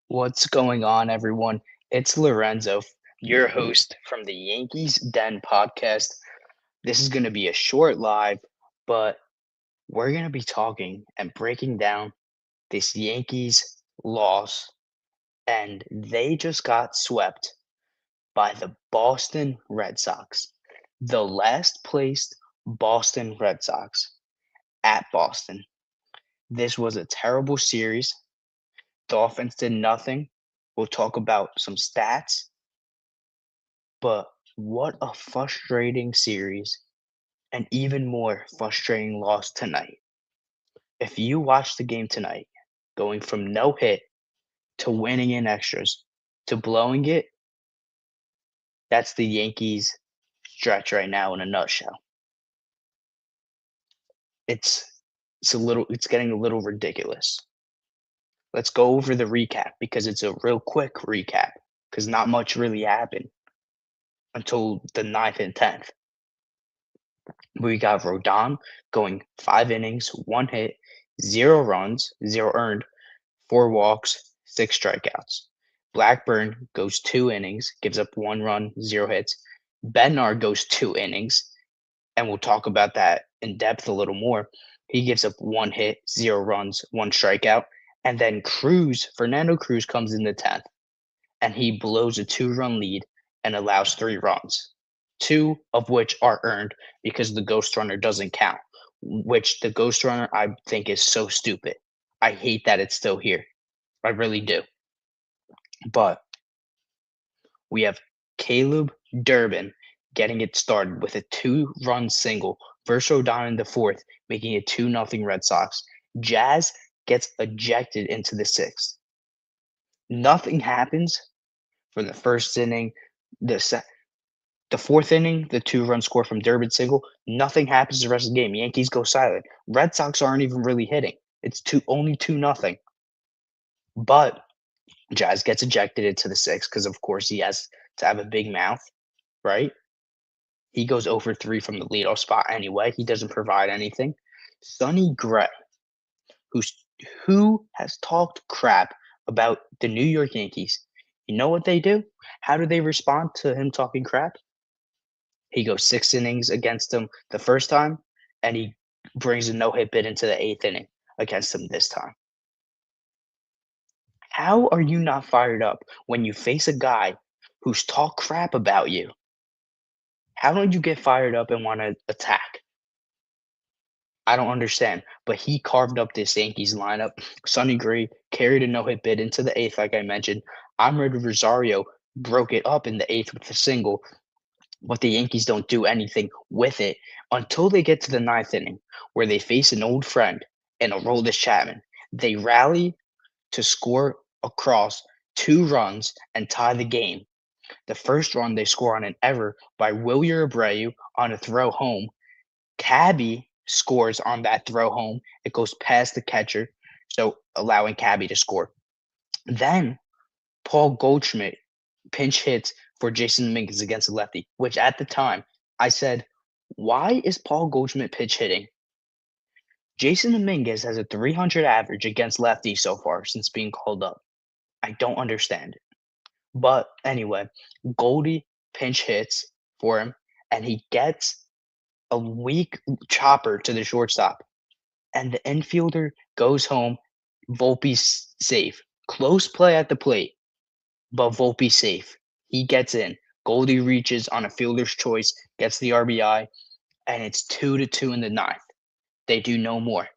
What's going on, everyone? It's Lorenzo, your host from the Yankees Den podcast. This is going to be a short live, but we're going to be talking and breaking down this Yankees loss, and they just got swept by the Boston Red Sox, the last placed Boston Red Sox at Boston. This was a terrible series. The offense did nothing. We'll talk about some stats. But what a frustrating series and even more frustrating loss tonight. If you watch the game tonight, going from no hit to winning in extras to blowing it, that's the Yankees stretch right now in a nutshell. It's it's getting a little ridiculous. Let's go over the recap because it's a real quick recap because not much really happened until the ninth and 10th. We got Rodon going 5 innings, 1 hit, 0 runs, 0 earned, 4 walks, 6 strikeouts. Blackburn goes 2 innings, gives up 1 run, 0 hits. Bednar goes 2 innings, and we'll talk about that in depth a little more. He gives up 1 hit, 0 runs, 1 strikeout. And then Fernando Cruz comes in the 10th, and he blows a 2 run lead and allows 3 runs, two of which are earned because the ghost runner doesn't count, which the ghost runner I think is so stupid. I hate that it's still here. I really do. But we have Caleb Durbin getting it started with a 2 run single versus Rodon in the fourth, making it 2-0 Red Sox. Jazz gets ejected into the sixth. Nothing happens for the first inning. The fourth inning, the 2 run score from Durbin single, nothing happens the rest of the game. Yankees go silent. Red Sox aren't even really hitting. It's only 2-0. But Jazz gets ejected into the sixth because, of course, he has to have a big mouth, right? He goes over 3 from the leadoff spot anyway. He doesn't provide anything. Sonny Gray, who's who has talked crap about the New York Yankees. You know what they do? How do they respond to him talking crap? He goes 6 innings against them the first time, and he brings a no-hit bid into the eighth inning against them this time. How are you not fired up when you face a guy who's talked crap about you? How don't you get fired up and want to attack? I don't understand. But he carved up this Yankees lineup. Sonny Gray carried a no-hit bid into the eighth, like I mentioned. Amed Rosario broke it up in the eighth with a single, but the Yankees don't do anything with it until they get to the ninth inning, where they face an old friend and Aroldis Chapman. They rally to score across 2 runs and tie the game. The first run they score on an error by Wilyer Abreu on a throw home. Cabby scores on that throw home. It goes past the catcher, so allowing Cabby to score. Then Paul Goldschmidt pinch hits for Jason Dominguez against the lefty, which at the time I said, why is Paul Goldschmidt pitch hitting? Jason Dominguez has a 300 average against lefties so far since being called up. I don't understand it. But anyway, Goldie pinch hits for him, and he gets a weak chopper to the shortstop. And the infielder goes home. Volpe's safe. Close play at the plate, but Volpe's safe. He gets in. Goldie reaches on a fielder's choice, gets the RBI, and it's 2-2 in the ninth. They do no more.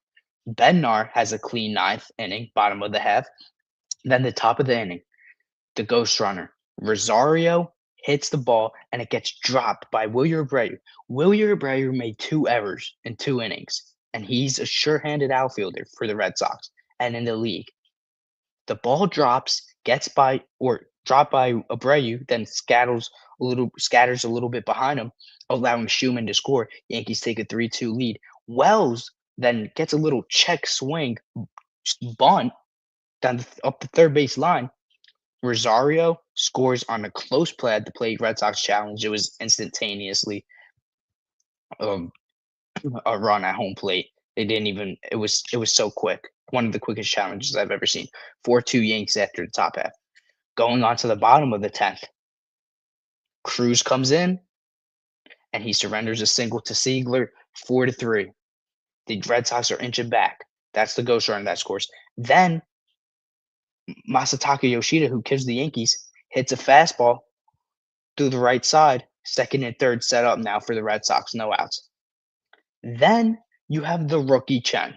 Bednar has a clean ninth inning, bottom of the half. Then the top of the inning, the ghost runner, Rosario hits the ball and it gets dropped by Wilyer Abreu. Wilyer Abreu made 2 errors in 2 innings, and he's a sure-handed outfielder for the Red Sox and in the league. The ball gets by or dropped by Abreu, then scatters a little bit behind him, allowing Schumann to score. Yankees take a 3-2 lead. Wells then gets a little check swing bunt up the third base line. Rosario scores on a close play at the plate. Red Sox challenge. It was instantaneously um, a run at home plate. They didn't even. It was so quick. One of the quickest challenges I've ever seen. 4-2 Yanks after the top half. Going on to the bottom of the 10th, Cruz comes in and he surrenders a single to Siegler, 4-3. The Red Sox are inching back. That's the ghost run that scores. Then Masataka Yoshida, who gives the Yankees, hits a fastball through the right side. Second and third set up now for the Red Sox, no outs. Then you have the rookie Chen.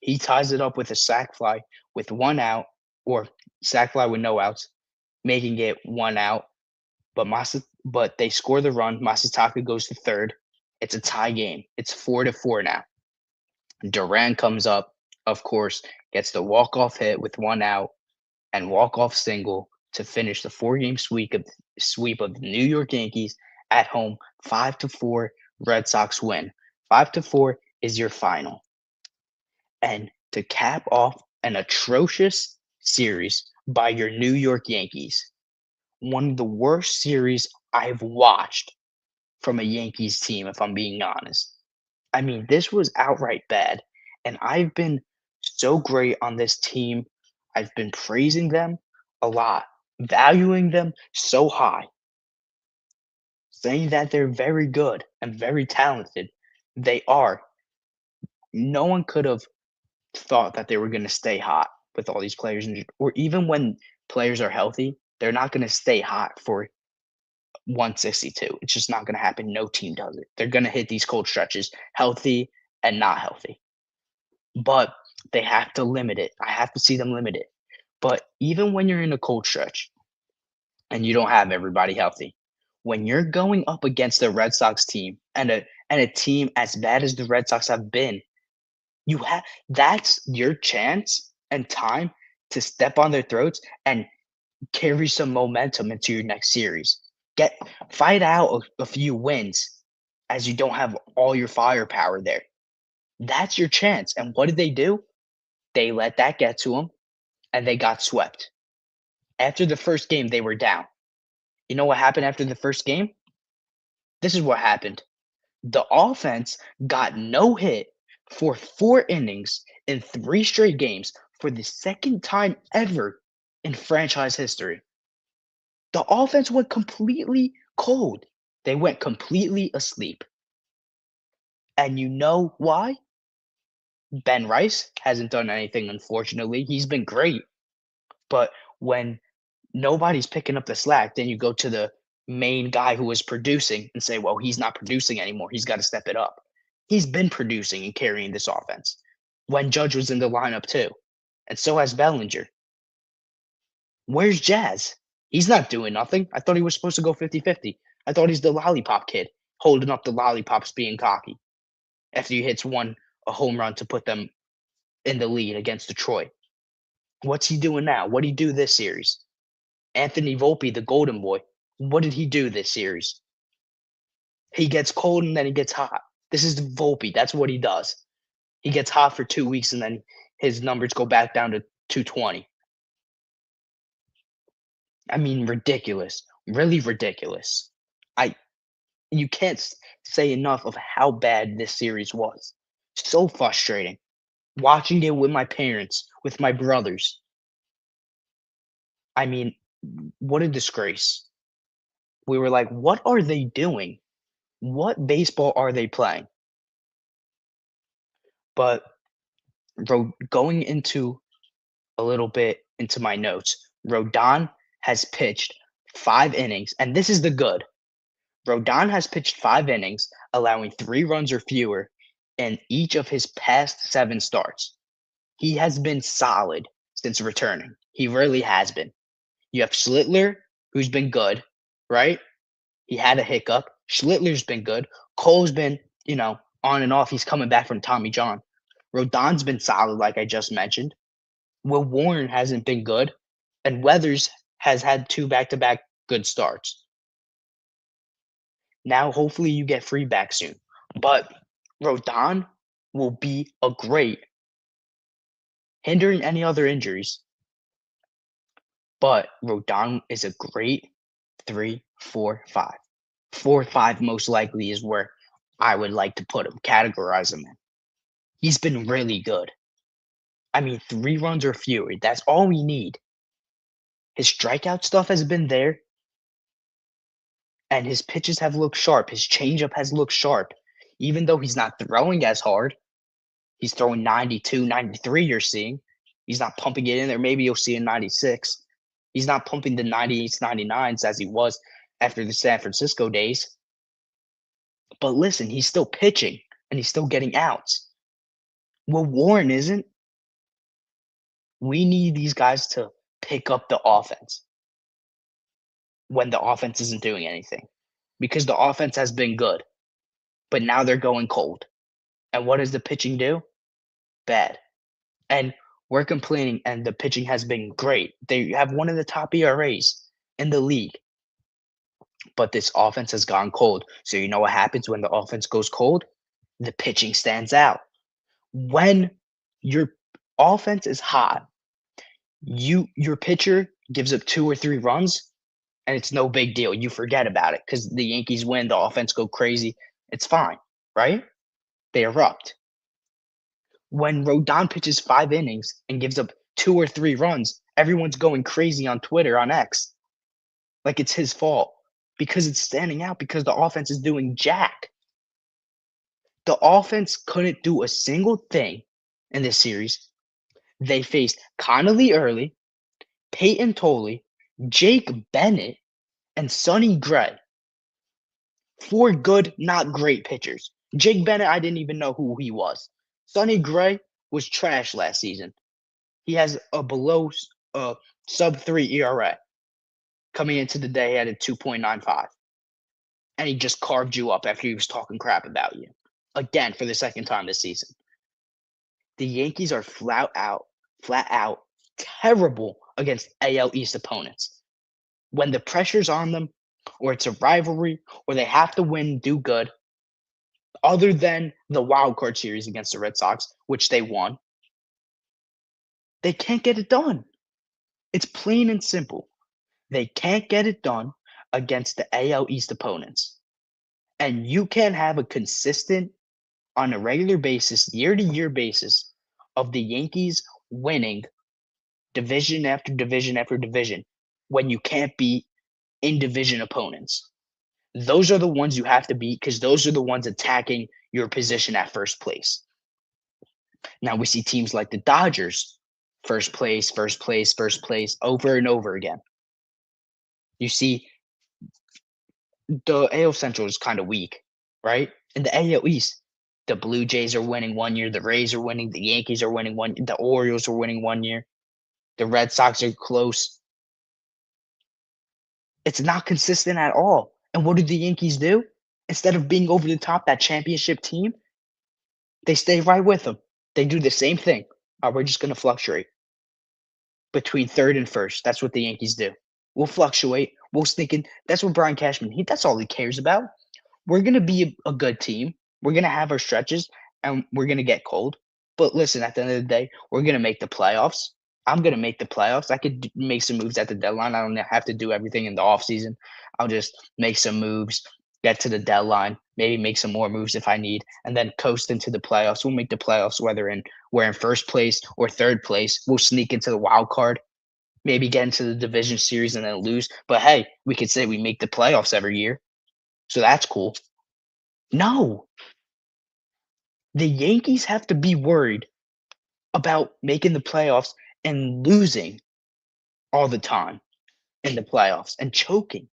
He ties it up with a sac fly with one out, or sac fly with no outs, making it one out. But they score the run. Masataka goes to third. It's a tie game. It's 4-4 now. Duran comes up, of course, gets the walk-off hit with one out and walk-off single to finish the four-game sweep of the New York Yankees at home. 5-4 Red Sox win. 5-4 is your final. And to cap off an atrocious series by your New York Yankees, one of the worst series I've watched from a Yankees team, if I'm being honest. I mean, this was outright bad. And I've been so great on this team. I've been praising them a lot, valuing them so high, saying that they're very good and very talented. They are. No one could have thought that they were going to stay hot with all these players injured, or even when players are healthy, they're not going to stay hot for 162. It's just not going to happen. No team does it. They're going to hit these cold stretches, healthy and not healthy. But they have to limit it. I have to see them limit it. But even when you're in a cold stretch and you don't have everybody healthy, when you're going up against the Red Sox team and a team as bad as the Red Sox have been, you have that's your chance and time to step on their throats and carry some momentum into your next series. Fight out a few wins as you don't have all your firepower there. That's your chance. And what did they do? They let that get to them and they got swept. After the first game, they were down. You know what happened after the first game? This is what happened. The offense got no hit for 4 innings in 3 straight games for the second time ever in franchise history. The offense went completely cold. They went completely asleep. And you know why? Ben Rice hasn't done anything, unfortunately. He's been great. But when nobody's picking up the slack, then you go to the main guy who was producing and say, well, he's not producing anymore. He's got to step it up. He's been producing and carrying this offense when Judge was in the lineup too. And so has Bellinger. Where's Jazz? He's not doing nothing. I thought he was supposed to go 50-50. I thought he's the lollipop kid holding up the lollipops being cocky after he hits a home run to put them in the lead against Detroit. What's he doing now? What did he do this series? Anthony Volpe, the golden boy, what did he do this series? He gets cold and then he gets hot. This is Volpe. That's what he does. He gets hot for 2 weeks and then his numbers go back down to 220. I mean, ridiculous. Really ridiculous. You can't say enough of how bad this series was. So frustrating. Watching it with my parents, with my brothers. I mean, what a disgrace. We were like, what are they doing? What baseball are they playing? But going into a little bit into my notes, Rodon has pitched 5 innings, and this is the good. Rodon has pitched 5 innings, allowing 3 runs or fewer in each of his past 7 starts. He has been solid since returning. He really has been. You have Schlittler, who's been good, right? He had a hiccup. Schlittler's been good. Cole's been, on and off. He's coming back from Tommy John. Rodon's been solid, like I just mentioned. Will Warren hasn't been good. And Weathers has had 2 back-to-back good starts. Now, hopefully, you get Free back soon. But Rodon will be a great, hindering any other injuries. But Rodon is a great 3, 4, 5. 4, 5 most likely is where I would like to put him, categorize him in. He's been really good. I mean, 3 runs or fewer, that's all we need. His strikeout stuff has been there, and his pitches have looked sharp. His changeup has looked sharp. Even though he's not throwing as hard, he's throwing 92, 93, you're seeing. He's not pumping it in there. Maybe you'll see a 96. He's not pumping the 98s, 99s as he was after the San Francisco days. But listen, he's still pitching, and he's still getting outs. Well, Warren isn't. We need these guys to pick up the offense when the offense isn't doing anything, because the offense has been good, but now they're going cold. And what does the pitching do? Bad. And we're complaining, and the pitching has been great. They have one of the top ERAs in the league, but this offense has gone cold. So you know what happens when the offense goes cold? The pitching stands out. When your offense is hot, your pitcher gives up 2 or 3 runs, and it's no big deal. You forget about it because the Yankees win, the offense go crazy. It's fine, right? They erupt. When Rodon pitches 5 innings and gives up 2 or 3 runs, everyone's going crazy on Twitter, on X, like it's his fault because it's standing out because the offense is doing jack. The offense couldn't do a single thing in this series. They faced Connolly early, Peyton Tolley, Jake Bennett, and Sonny Gray. 4 good, not great pitchers. Jake Bennett, I didn't even know who he was. Sonny Gray was trash last season. He has a below sub 3 ERA. Coming into the day, he had a 2.95. And he just carved you up after he was talking crap about you. Again, for the second time this season. The Yankees are flat out terrible against AL East opponents. When the pressure's on them, or it's a rivalry, or they have to win, do good, other than the wild card series against the Red Sox, which they won, they can't get it done. It's plain and simple. They can't get it done against the AL East opponents. And you can't have a consistent, on a regular basis, year-to-year basis, of the Yankees winning division after division after division when you can't beat in-division opponents. Those are the ones you have to beat because those are the ones attacking your position at first place. Now we see teams like the Dodgers, first place, over and over again. You see the AL Central is kind of weak, right? In the AL East, the Blue Jays are winning one year, the Rays are winning, the Yankees are winning one, the Orioles are winning one year, the Red Sox are close. It's not consistent at all. And what do the Yankees do? Instead of being over the top, that championship team, they stay right with them. They do the same thing. We're just going to fluctuate between third and first. That's what the Yankees do. We'll fluctuate. We'll sneak in. That's what Brian Cashman, that's all he cares about. We're going to be a good team. We're going to have our stretches, and we're going to get cold. But listen, at the end of the day, we're going to make the playoffs. I'm going to make the playoffs. I could make some moves at the deadline. I don't have to do everything in the offseason. I'll just make some moves, get to the deadline, maybe make some more moves if I need, and then coast into the playoffs. We'll make the playoffs whether we're in first place or third place. We'll sneak into the wild card, maybe get into the division series and then lose. But hey, we could say we make the playoffs every year. So that's cool. No. The Yankees have to be worried about making the playoffs and losing all the time in the playoffs and choking.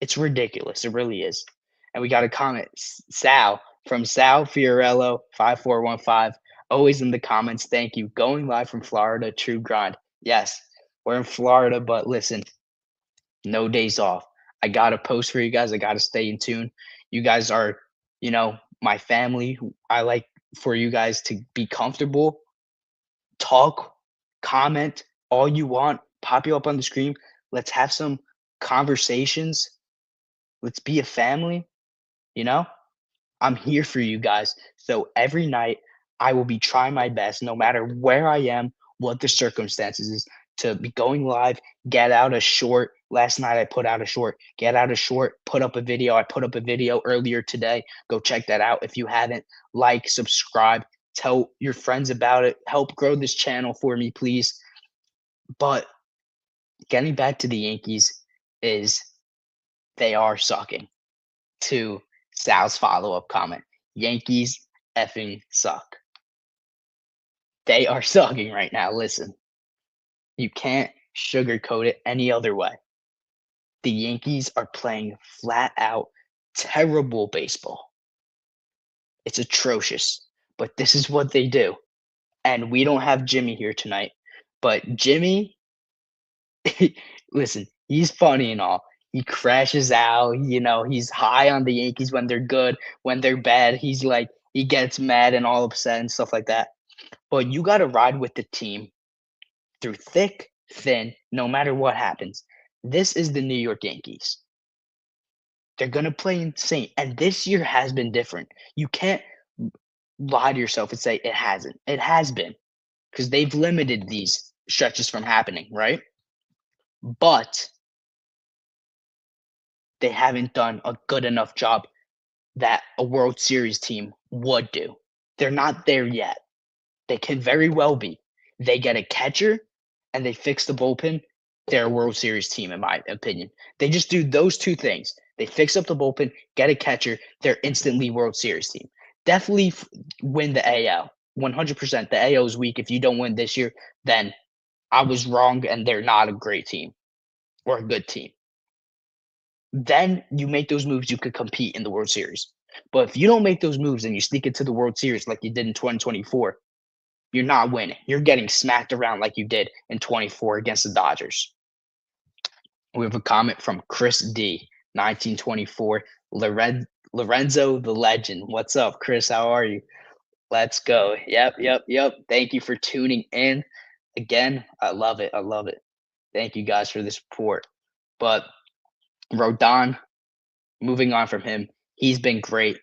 It's ridiculous. It really is. And we got a comment, Sal, from Sal Fiorello 5415. Always in the comments. Thank you. Going live from Florida, true grind. Yes, we're in Florida, but listen, no days off. I got to post for you guys. I got to stay in tune. You guys are, my family. I like for you guys to be comfortable, talk, comment all you want, pop you up on the screen. Let's have some conversations. Let's be a family, you know? I'm here for you guys. So every night I will be trying my best, no matter where I am, what the circumstances is, to be going live, get out a short. Last night I put out a short, get out a short, put up a video. I put up a video earlier today. Go check that out if you haven't. Like, subscribe, Tell your friends about it. Help grow this channel for me, please. But getting back to the Yankees is they are sucking. To Sal's follow-up comment, Yankees effing suck. They are sucking right now. Listen, you can't sugarcoat it any other way. The Yankees are playing flat out terrible baseball. It's atrocious, but this is what they do. And we don't have Jimmy here tonight, but Jimmy, listen, he's funny and all. He crashes out, he's high on the Yankees when they're good, when they're bad, he's like he gets mad and all upset and stuff like that. But you got to ride with the team through thick, thin, no matter what happens. This is the New York Yankees. They're going to play insane. And this year has been different. You can't lie to yourself and say it hasn't. It has been because they've limited these stretches from happening, right? But they haven't done a good enough job that a World Series team would do. They're not there yet. They can very well be. They get a catcher and they fix the bullpen. They're a World Series team, in my opinion. They just do those two things. They fix up the bullpen, get a catcher. They're instantly World Series team. Definitely win the AL. 100%. The AL is weak. If you don't win this year, then I was wrong and they're not a great team or a good team. Then you make those moves, you could compete in the World Series. But if you don't make those moves and you sneak into the World Series like you did in 2024, you're not winning. You're getting smacked around like you did in 24 against the Dodgers. We have a comment from Chris D, 1924. Lorenzo the Legend. What's up, Chris? How are you? Let's go. Yep. Thank you for tuning in. Again, I love it. Thank you guys for the support. But Rodon, moving on from him, he's been great.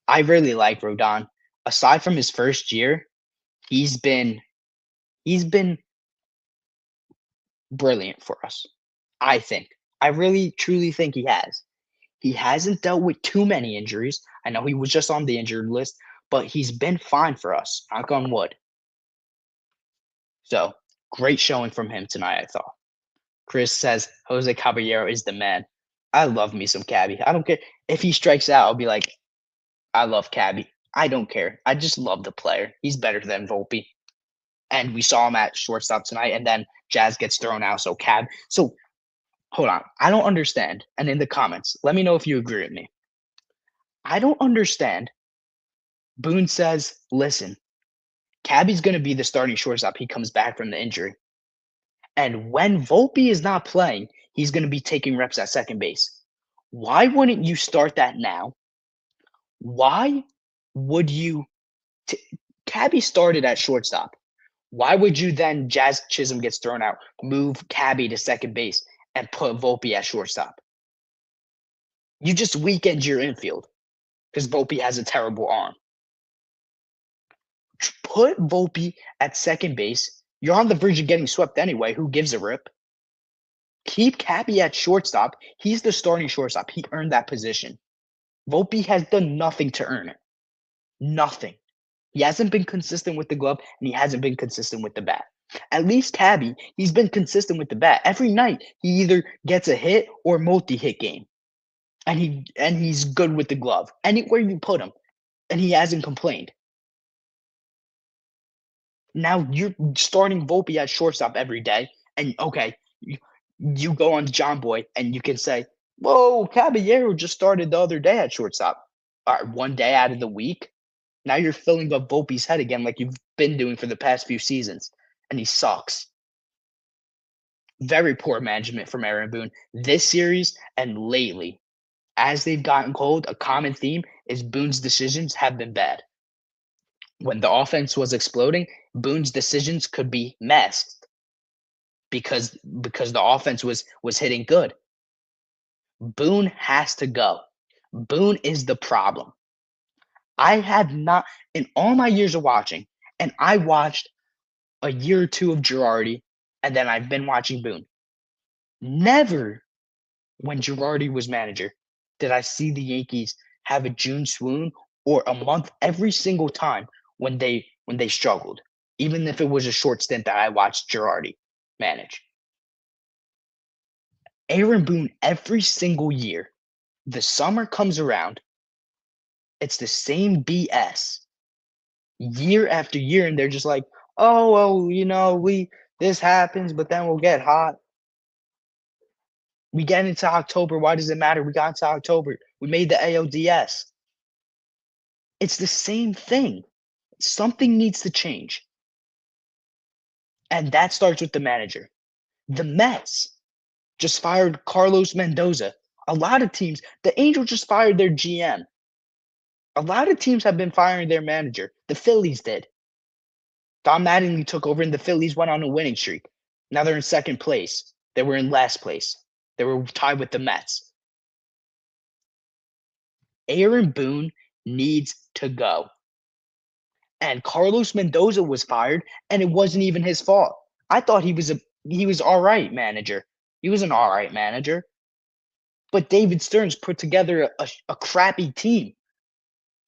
I really like Rodon. Aside from his first year, he's been brilliant for us. I think. I really truly think he has. He hasn't dealt with too many injuries. I know he was just on the injured list, but he's been fine for us. Knock on wood. So, great showing from him tonight, I thought. Chris says Jose Caballero is the man. I love me some Cabby. I don't care if he strikes out. I'll be like, I love Cabby. I don't care. I just love the player. He's better than Volpe. And we saw him at shortstop tonight, and then Jazz gets thrown out. So hold on. I don't understand. And in the comments, let me know if you agree with me. I don't understand. Boone says, listen, Cabby's going to be the starting shortstop. He comes back from the injury. And when Volpe is not playing, he's going to be taking reps at second base. Why wouldn't you start that now? Why would you? Cabby started at shortstop. Why would you then, Jazz Chisholm gets thrown out, move Cabby to second base and put Volpe at shortstop? You just weakened your infield because Volpe has a terrible arm. Put Volpe at second base. You're on the verge of getting swept anyway. Who gives a rip? Keep Cabby at shortstop. He's the starting shortstop. He earned that position. Volpe has done nothing to earn it. Nothing. He hasn't been consistent with the glove, and he hasn't been consistent with the bat. At least Cabby, he's been consistent with the bat. Every night, he either gets a hit or multi-hit game. And he's good with the glove. Anywhere you put him. And he hasn't complained. Now you're starting Volpe at shortstop every day. And okay, you go on John Boy and you can say, whoa, Caballero just started the other day at shortstop. All right, one day out of the week. Now you're filling up Volpe's head again like you've been doing for the past few seasons. And he sucks. Very poor management from Aaron Boone this series and lately. As they've gotten cold, a common theme is Boone's decisions have been bad. When the offense was exploding, Boone's decisions could be masked because the offense was hitting good. Boone has to go. Boone is the problem. I have not, in all my years of watching, and I watched a year or two of Girardi, and then I've been watching Boone. Never, when Girardi was manager, did I see the Yankees have a June swoon or a month every single time when they when they struggled, even if it was a short stint that I watched Girardi manage. Aaron Boone, every single year, the summer comes around, it's the same BS year after year, and they're just like, oh, well, we this happens, but then we'll get hot. We get into October. Why does it matter? We got into October. We made the ALDS. It's the same thing. Something needs to change. And that starts with the manager. The Mets just fired Carlos Mendoza. A lot of teams, the Angels just fired their GM. A lot of teams have been firing their manager. The Phillies did. Don Mattingly took over and the Phillies went on a winning streak. Now they're in second place. They were in last place. They were tied with the Mets. Aaron Boone needs to go. And Carlos Mendoza was fired, and it wasn't even his fault. I thought he was all right manager. He was an all right manager. But David Stearns put together a crappy team,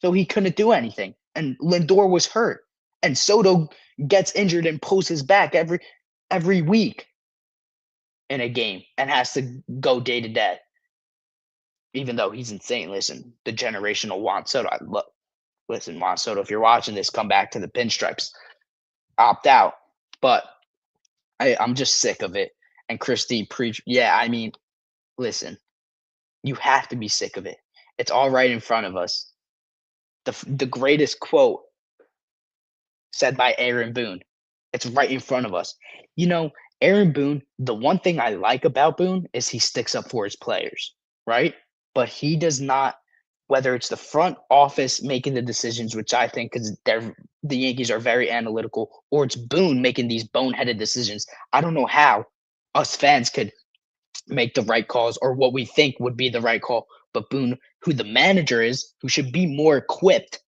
so he couldn't do anything. And Lindor was hurt, and Soto gets injured and pulls his back every week in a game and has to go day to day. Even though he's insane. Listen, the generational Juan Soto. Listen, Juan Soto, if you're watching this, come back to the pinstripes. Opt out. But I'm just sick of it. And Christie listen, you have to be sick of it. It's all right in front of us. The greatest quote said by Aaron Boone. It's right in front of us. Aaron Boone, the one thing I like about Boone is he sticks up for his players, right? But he does not, whether it's the front office making the decisions, which I think because the Yankees are very analytical, or it's Boone making these boneheaded decisions. I don't know how us fans could make the right calls or what we think would be the right call. But Boone, who the manager is, who should be more equipped,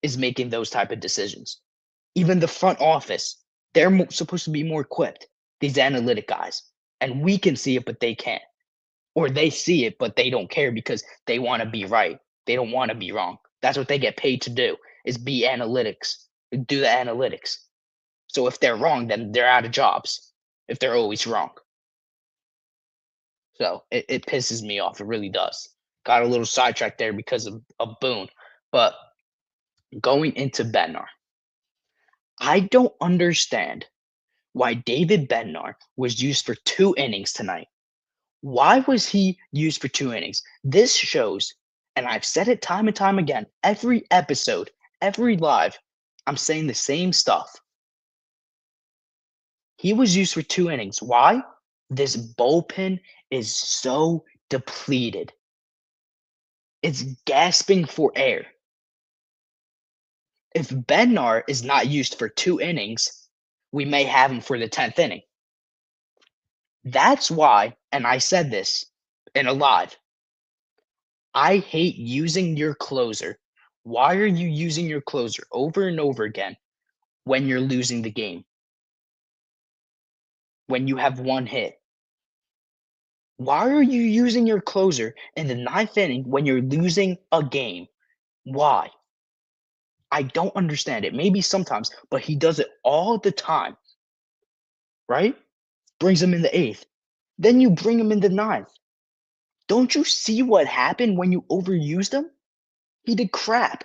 is making those type of decisions. Even the front office, they're supposed to be more equipped, these analytic guys. And we can see it, but they can't. Or they see it, but they don't care because they want to be right. They don't want to be wrong. That's what they get paid to do, is be analytics, do the analytics. So if they're wrong, then they're out of jobs if they're always wrong. So it pisses me off. It really does. Got a little sidetracked there because of Boone. But going into Bednar, I don't understand why David Bednar was used for 2 innings tonight. Why was he used for 2 innings? This shows, and I've said it time and time again, every episode, every live, I'm saying the same stuff. He was used for 2 innings. Why? This bullpen is so depleted. It's gasping for air. If Bednar is not used for 2 innings, we may have him for the 10th inning. That's why, and I said this in a live, I hate using your closer. Why are you using your closer over and over again when you're losing the game? When you have 1 hit? Why are you using your closer in the 9th inning when you're losing a game? Why? I don't understand it. Maybe sometimes, but he does it all the time. Right? Brings him in the 8th. Then you bring him in the 9th. Don't you see what happened when you overused him? He did crap.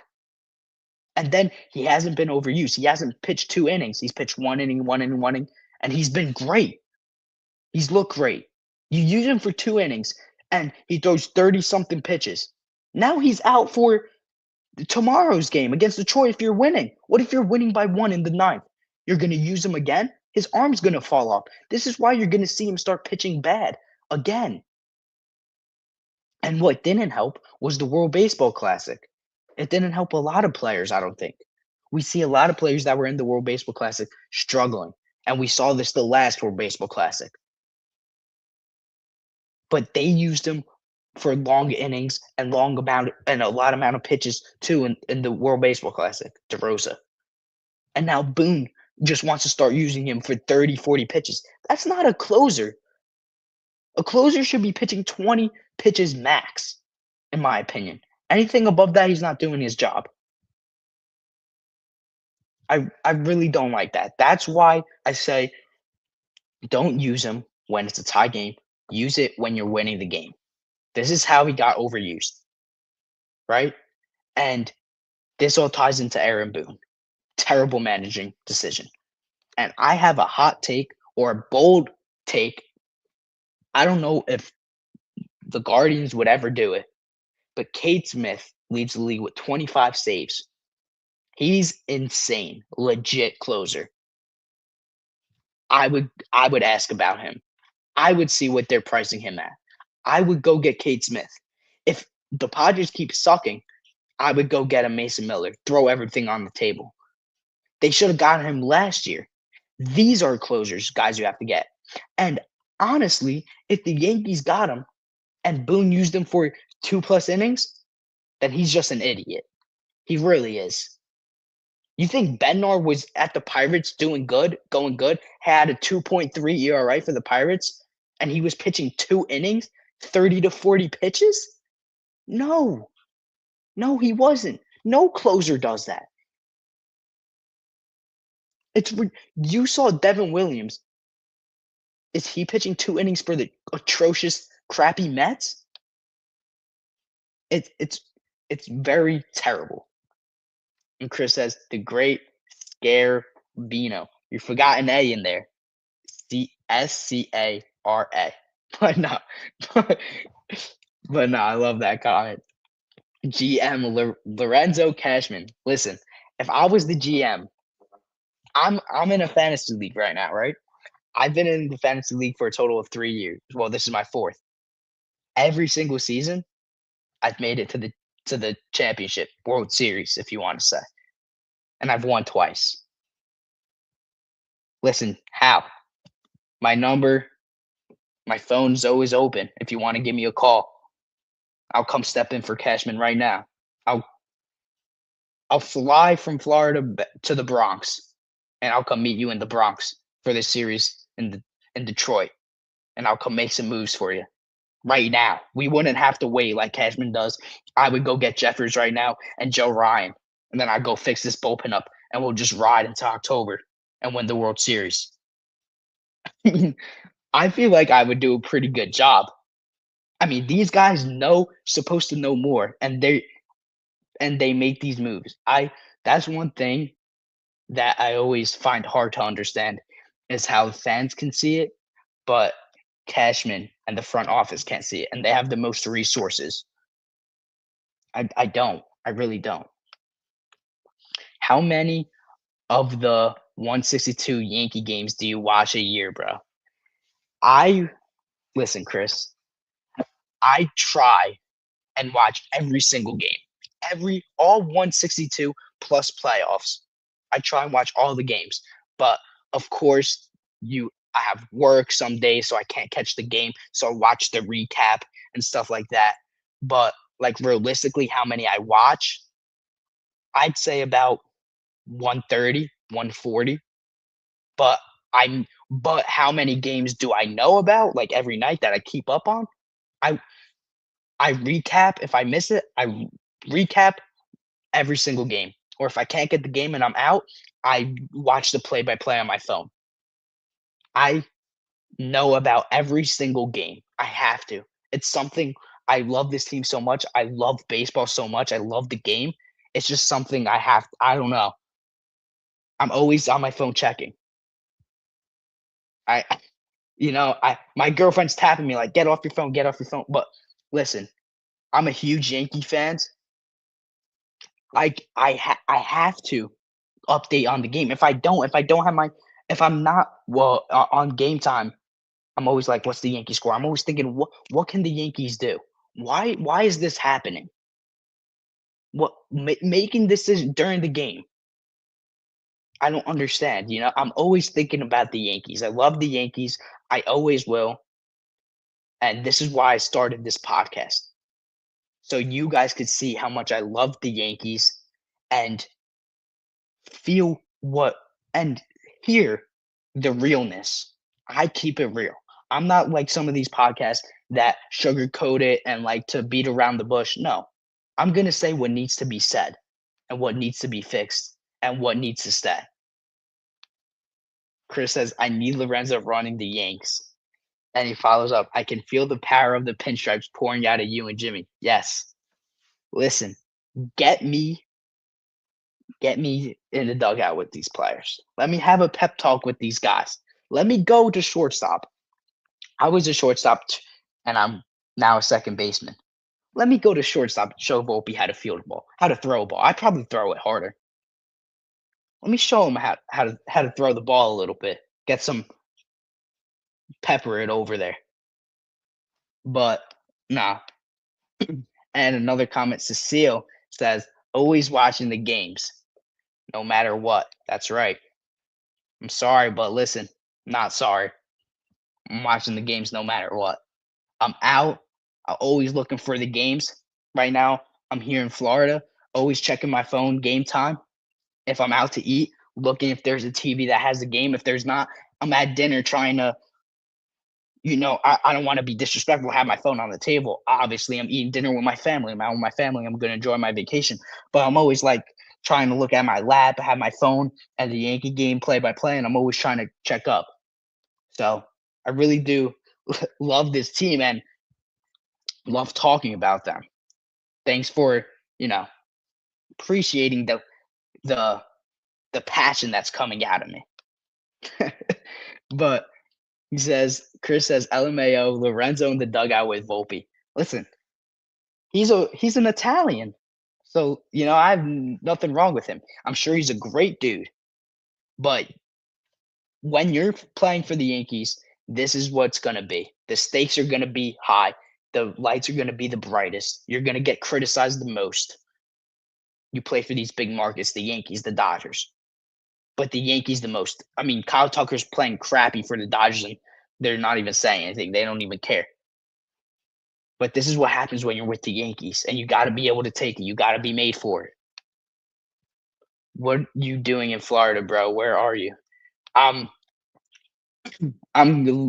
And then he hasn't been overused. He hasn't pitched 2 innings. He's pitched 1 inning, 1 inning, 1 inning, and he's been great. He's looked great. You use him for 2 innings, and he throws 30-something pitches. Now he's out for tomorrow's game against Detroit if you're winning. What if you're winning by 1 in the 9th? You're going to use him again? His arm's going to fall off. This is why you're going to see him start pitching bad again. And what didn't help was the World Baseball Classic. It didn't help a lot of players, I don't think. We see a lot of players that were in the World Baseball Classic struggling. And we saw this the last World Baseball Classic. But they used him for long innings and a lot amount of pitches too in the World Baseball Classic, DeRosa. And now Boone just wants to start using him for 30, 40 pitches. That's not a closer. A closer should be pitching 20 pitches max, in my opinion. Anything above that, he's not doing his job. I really don't like that. That's why I say don't use him when it's a tie game. Use it when you're winning the game. This is how he got overused, right? And this all ties into Aaron Boone. Terrible managing decision. And I have a hot take or a bold take. I don't know if the Guardians would ever do it, but Cade Smith leads the league with 25 saves. He's insane, legit closer. I would ask about him. I would see what they're pricing him at. I would go get Cade Smith. If the Padres keep sucking, I would go get a Mason Miller, throw everything on the table. They should have gotten him last year. These are closers, guys, you have to get. And honestly, if the Yankees got him and Boone used him for 2+ innings, then he's just an idiot. He really is. You think Bednar was at the Pirates doing good, going good, had a 2.3 ERA for the Pirates, and he was pitching 2 innings, 30 to 40 pitches? No. No, he wasn't. No closer does that. You saw Devin Williams. Is he pitching 2 innings for the atrocious, crappy Mets? It's very terrible. And Chris says the great Scarabino. You forgot an A in there. SCARA. But no, but no, I love that comment. GM Lorenzo Cashman. Listen, if I was the GM, I'm in a fantasy league right now, right? I've been in the fantasy league for a total of 3 years. Well, this is my 4th. Every single season, I've made it to the championship, World Series, if you want to say. And I've won twice. Listen, how? My number, my phone's always open. If you want to give me a call, I'll come step in for Cashman right now. I'll fly from Florida to the Bronx, and I'll come meet you in the Bronx for this series in Detroit, and I'll come make some moves for you right now. We wouldn't have to wait like Cashman does. I would go get Jeffers right now and Joe Ryan, and then I'd go fix this bullpen up, and we'll just ride into October and win the World Series. I feel like I would do a pretty good job. I mean, these guys supposed to know more, and they make these moves. That's one thing that I always find hard to understand is how fans can see it, but Cashman and the front office can't see it, and they have the most resources. I don't. I really don't. How many of the 162 Yankee games do you watch a year, bro? Listen, Chris, I try and watch every single game, all 162 plus playoffs. I try and watch all the games, but of course, I have work some days, so I can't catch the game. So I watch the recap and stuff like that. But like realistically, how many I watch, I'd say about 130, 140. But but how many games do I know about like every night that I keep up on? I I recap if I miss it. I recap every single game. Or if I can't get the game and I'm out, I watch the play-by-play on my phone. I know about every single game. I have to. It's something I love this team so much. I love baseball so much. I love the game. It's just something I don't know. I'm always on my phone checking. I my girlfriend's tapping me like, "Get off your phone, get off your phone." But listen, I'm a huge Yankee fan. I have to update on the game. If I don't have if I'm not on game time, I'm always like, what's the Yankee score? I'm always thinking, what can the Yankees do? Why is this happening? Making decisions during the game? I don't understand. I'm always thinking about the Yankees. I love the Yankees. I always will. And this is why I started this podcast. So you guys could see how much I love the Yankees and feel and hear the realness. I keep it real. I'm not like some of these podcasts that sugarcoat it and like to beat around the bush. No, I'm going to say what needs to be said and what needs to be fixed. and what needs to stay. Chris says, I need Lorenzo running the Yanks. And he follows up, I can feel the power of the pinstripes pouring out of you and Jimmy. Yes. Listen, get me get me in the dugout with these players. Let me have a pep talk with these guys. Let me go to shortstop. I was a shortstop and I'm now a second baseman. Let me go to shortstop and show Volpe how to field a ball, how to throw a ball. I probably throw it harder. Let me show him how to throw the ball a little bit. Get some pepper it over there. But nah. And another comment, Cecile says, always watching the games, no matter what. That's right. I'm sorry, but listen, not sorry. I'm watching the games no matter what. I'm out. I'm always looking for the games. Right now, I'm here in Florida, always checking my phone game time. If I'm out to eat, looking if there's a TV that has a game. If there's not, I'm at dinner trying to, I don't want to be disrespectful, have my phone on the table. Obviously, I'm eating dinner with my family. I'm out with my family. I'm going to enjoy my vacation. But I'm always like trying to look at my lap, have my phone and the Yankee game play by play, and I'm always trying to check up. So I really do love this team and love talking about them. Thanks for, appreciating the the passion that's coming out of me. But Chris says LMAO, Lorenzo in the dugout with Volpe. Listen, he's an Italian. So, I have nothing wrong with him. I'm sure he's a great dude. But when you're playing for the Yankees, this is what's going to be. The stakes are going to be high. The lights are going to be the brightest. You're going to get criticized the most. You play for these big markets, the Yankees, the Dodgers. But the Yankees the most. I mean, Kyle Tucker's playing crappy for the Dodgers, and they're not even saying anything. They don't even care. But this is what happens when you're with the Yankees, and you got to be able to take it. You got to be made for it. What are you doing in Florida, bro? Where are you? I'm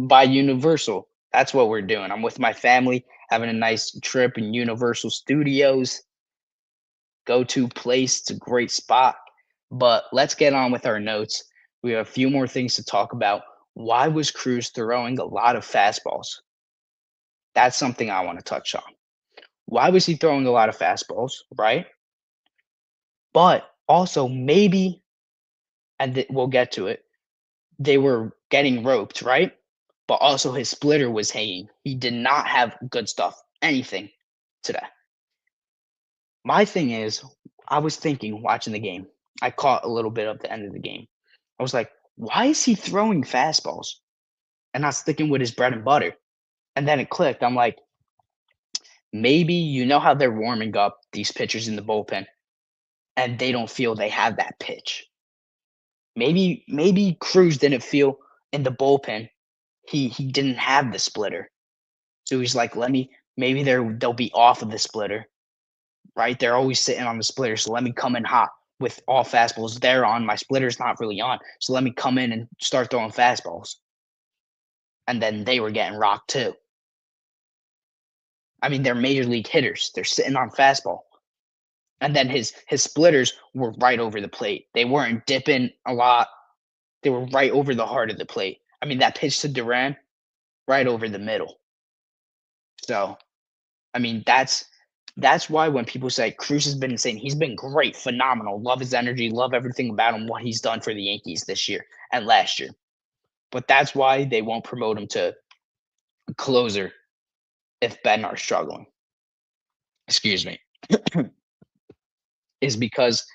by Universal. That's what we're doing. I'm with my family, having a nice trip in Universal Studios. Go-to place. It's a great spot. But let's get on with our notes. We have a few more things to talk about. Why was Cruz throwing a lot of fastballs? That's something I want to touch on. Why was he throwing a lot of fastballs, right? But also maybe, and we'll get to it, they were getting roped, right? But also his splitter was hanging. He did not have good stuff, anything today. My thing is, I was thinking watching the game, I caught a little bit of the end of the game. I was like, why is he throwing fastballs and not sticking with his bread and butter? And then it clicked. I'm like, maybe how they're warming up these pitchers in the bullpen and they don't feel they have that pitch. Maybe Cruz didn't feel in the bullpen he didn't have the splitter. So he's like, maybe they'll be off of the splitter, right? They're always sitting on the splitter. So let me come in hot with all fastballs. They're on. My splitter's not really on. So let me come in and start throwing fastballs. And then they were getting rocked too. I mean, they're major league hitters. They're sitting on fastball. And then his splitters were right over the plate. They weren't dipping a lot. They were right over the heart of the plate. I mean, that pitch to Duran, right over the middle. So, I mean, that's why when people say Cruz has been insane, he's been great, phenomenal. Love his energy, love everything about him, what he's done for the Yankees this year and last year. But that's why they won't promote him to closer if Bednar's struggling. Excuse me. Is because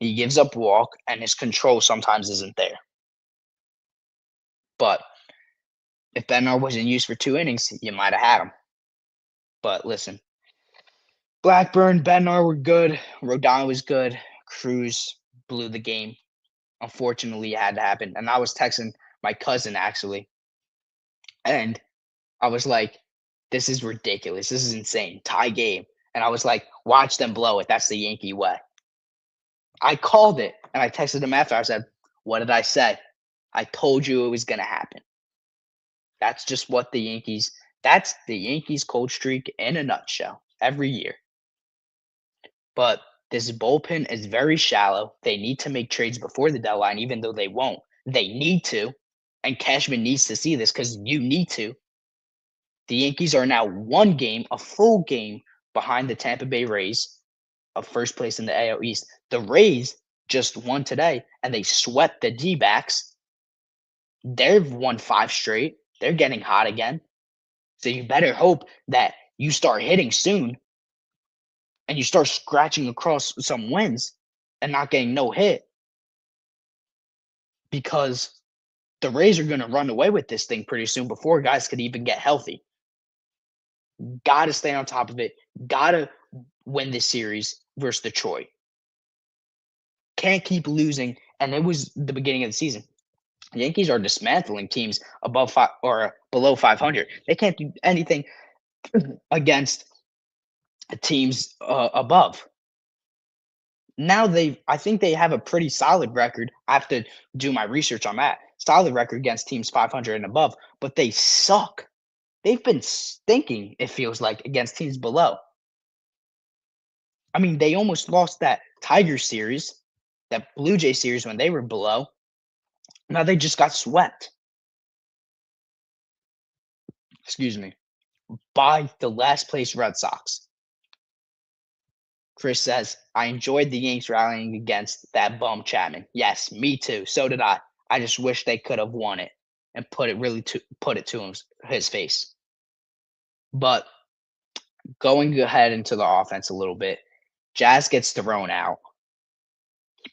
he gives up walk and his control sometimes isn't there. But if Bednar wasn't used for 2 innings, you might have had him. But listen, Blackburn, Bednar were good. Rodon was good. Cruz blew the game. Unfortunately, it had to happen. And I was texting my cousin, actually. And I was like, this is ridiculous. This is insane. Tie game. And I was like, watch them blow it. That's the Yankee way. I called it. And I texted him after. I said, what did I say? I told you it was going to happen. That's just what that's the Yankees cold streak in a nutshell every year. But This bullpen is very shallow. They need to make trades before the deadline, even though they won't. They need to. And Cashman needs to see this because you need to. The Yankees are now one game, a full game, behind the Tampa Bay Rays of first place in the AL East. The Rays just won today, and they swept the D-backs. They've won 5 straight. They're getting hot again. So you better hope that you start hitting soon and you start scratching across some wins and not getting no hit because the Rays are going to run away with this thing pretty soon before guys could even get healthy. Got to stay on top of it. Got to win this series versus Detroit. Can't keep losing. And it was the beginning of the season. The Yankees are dismantling teams above 5 or below 500. They can't do anything against teams above. Now I think they have a pretty solid record. I have to do my research on that. Solid record against teams 500 and above, but they suck. They've been stinking, it feels like, against teams below. I mean, they almost lost that Tiger series, that Blue Jay series when they were below. Now they just got swept. Excuse me. By the last place Red Sox. Chris says, I enjoyed the Yanks rallying against that bum Chapman. Yes, me too. So did I. I just wish they could have won it and put it to his face. But going ahead into the offense a little bit, Jazz gets thrown out,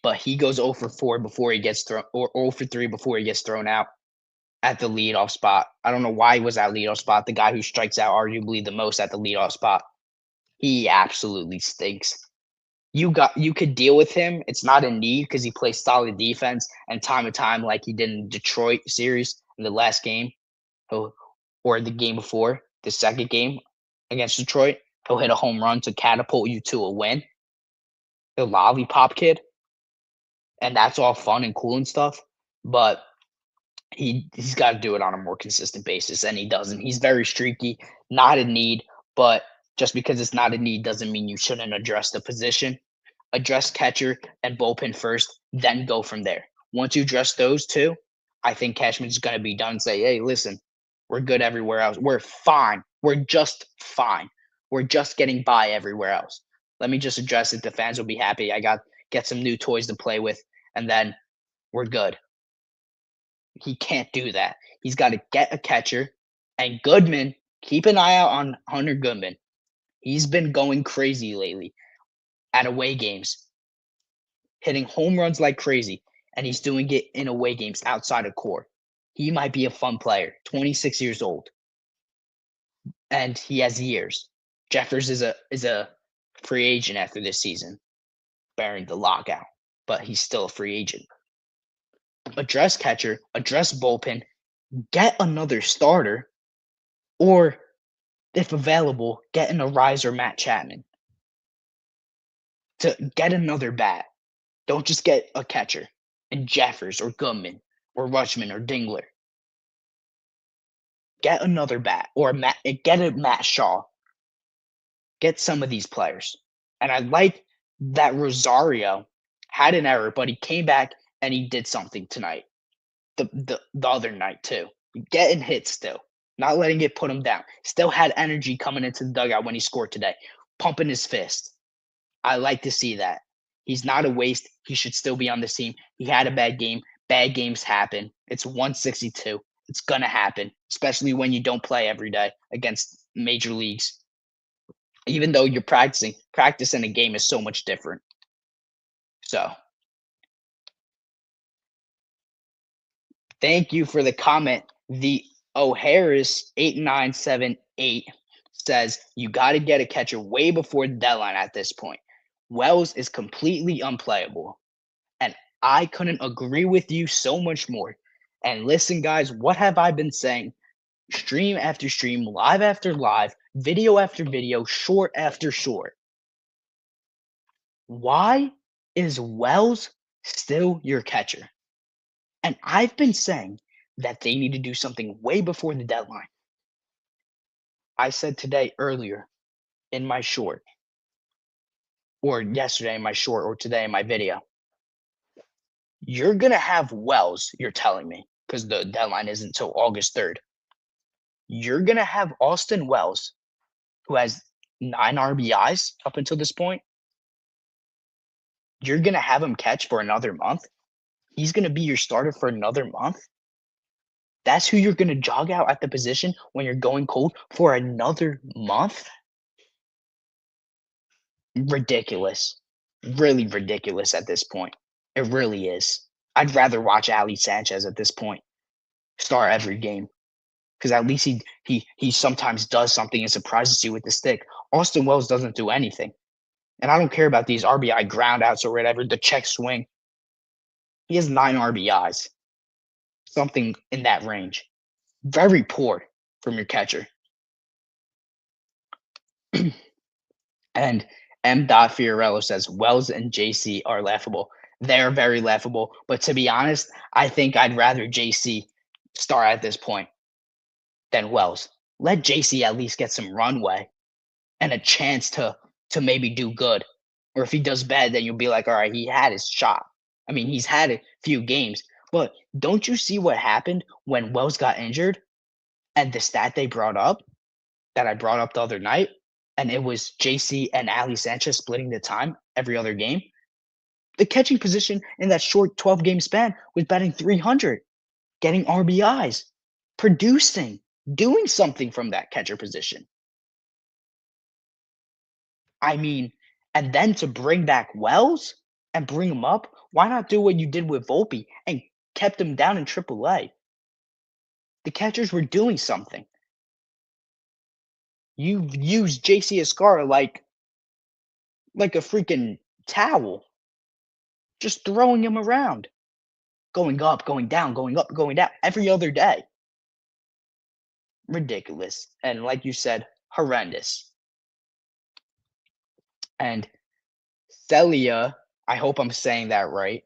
but he goes 0 for 4 before he gets thrown, or 0 for 3 before he gets thrown out at the leadoff spot. I don't know why he was at leadoff spot. The guy who strikes out arguably the most at the leadoff spot. He absolutely stinks. You could deal with him. It's not a need because he plays solid defense and time to time, like he did in the Detroit series in the last game, or the game before, the second game against Detroit. He'll hit a home run to catapult you to a win. The lollipop kid, and that's all fun and cool and stuff. But he's got to do it on a more consistent basis, and he doesn't. He's very streaky, not a need, but just because it's not a need doesn't mean you shouldn't address the position. Address catcher and bullpen first, then go from there. Once you address those two, I think Cashman's going to be done. Say, hey, listen, we're good everywhere else. We're fine. We're just fine. We're just getting by everywhere else. Let me just address it. The fans will be happy. Get some new toys to play with, and then we're good. He can't do that. He's got to get a catcher. And Goodman, keep an eye out on Hunter Goodman. He's been going crazy lately at away games, hitting home runs like crazy, and he's doing it in away games outside of core. He might be a fun player, 26 years old, and he has years. Jeffers is a free agent after this season, bearing the lockout, but he's still a free agent. Address catcher, address bullpen, get another starter, or if available, get an Ariz or Matt Chapman to get another bat. Don't just get a catcher and Jeffers or Goodman or Rutschman or Dingler. Get another bat or get a Matt Shaw. Get some of these players. And I like that Rosario had an error, but he came back and he did something tonight. The other night too. Getting hits still. Not letting it put him down. Still had energy coming into the dugout when he scored today. Pumping his fist. I like to see that. He's not a waste. He should still be on the team. He had a bad game. Bad games happen. It's 162. It's going to happen, especially when you don't play every day against major leagues. Even though you're practicing in a game is so much different. So, thank you for the comment. The O'Harris 8978 says you got to get a catcher way before the deadline at this point. Wells is completely unplayable. And I couldn't agree with you so much more. And listen, guys, what have I been saying? Stream after stream, live after live, video after video, short after short. Why is Wells still your catcher? And I've been saying that they need to do something way before the deadline. I said today earlier in my short, or yesterday in my short or today in my video. You're gonna have Wells, you're telling me, because the deadline isn't until August 3rd. You're gonna have Austin Wells, who has 9 RBIs up until this point. You're gonna have him catch for another month. He's gonna be your starter for another month. That's who you're gonna jog out at the position when you're going cold for another month? Ridiculous. Really ridiculous at this point. It really is. I'd rather watch Ali Sanchez at this point start every game because at least he sometimes does something and surprises you with the stick. Austin Wells doesn't do anything. And I don't care about these RBI ground outs or whatever, the check swing. He has 9 RBIs, something in that range. Very poor from your catcher. And M. Fiorello says Wells and JC are laughable. They're very laughable. But to be honest, I think I'd rather JC start at this point than Wells. Let JC at least get some runway and a chance to maybe do good. Or if he does bad, then you'll be like, all right, he had his shot. I mean, he's had a few games, but don't you see what happened when Wells got injured? And the stat they brought up that I brought up the other night, and it was JC and Ali Sanchez splitting the time every other game. The catching position in that short 12 game span was batting 300, getting RBIs, producing, doing something from that catcher position. I mean, and then to bring back Wells and bring him up, why not do what you did with Volpe and kept him down in AAA? The catchers were doing something. You used JC Escar like a freaking towel, just throwing him around, going up, going down, going up, going down every other day. Ridiculous. And like you said, horrendous. And Celia, I hope I'm saying that right.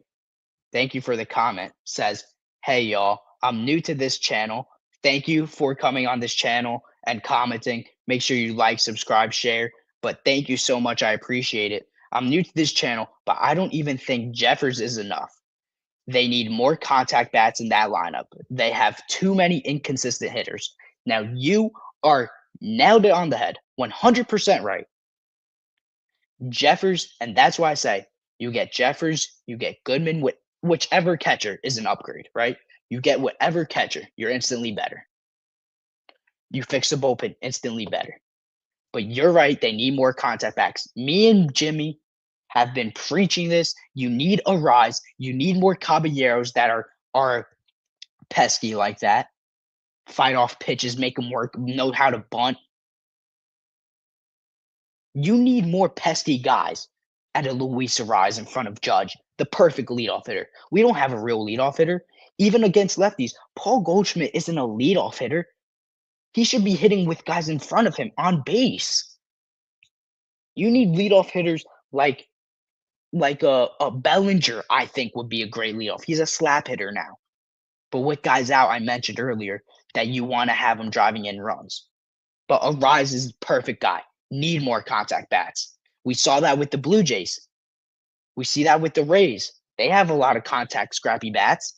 Thank you for the comment. Says, hey, y'all, I'm new to this channel. Thank you for coming on this channel and commenting. Make sure you like, subscribe, share. But thank you so much. I appreciate it. I'm new to this channel, but I don't even think Jeffers is enough. They need more contact bats in that lineup. They have too many inconsistent hitters. Now, you are nailed it on the head, 100% right. Jeffers, and that's why I say you get Jeffers, you get Goodman, whichever catcher is an upgrade, right? You get whatever catcher, you're instantly better. You fix the bullpen, instantly better. But you're right, they need more contact backs. Me and Jimmy have been preaching this. You need a rise. You need more caballeros that are pesky like that. Fight off pitches, make them work, know how to bunt. You need more pesky guys at a Luis Arise in front of Judge, the perfect leadoff hitter. We don't have a real leadoff hitter. Even against lefties, Paul Goldschmidt isn't a leadoff hitter. He should be hitting with guys in front of him on base. You need leadoff hitters like a Bellinger, I think would be a great leadoff. He's a slap hitter now. But with guys out, I mentioned earlier that you want to have him driving in runs. But Arise is the perfect guy. Need more contact bats. We saw that with the Blue Jays. We see that with the Rays. They have a lot of contact scrappy bats,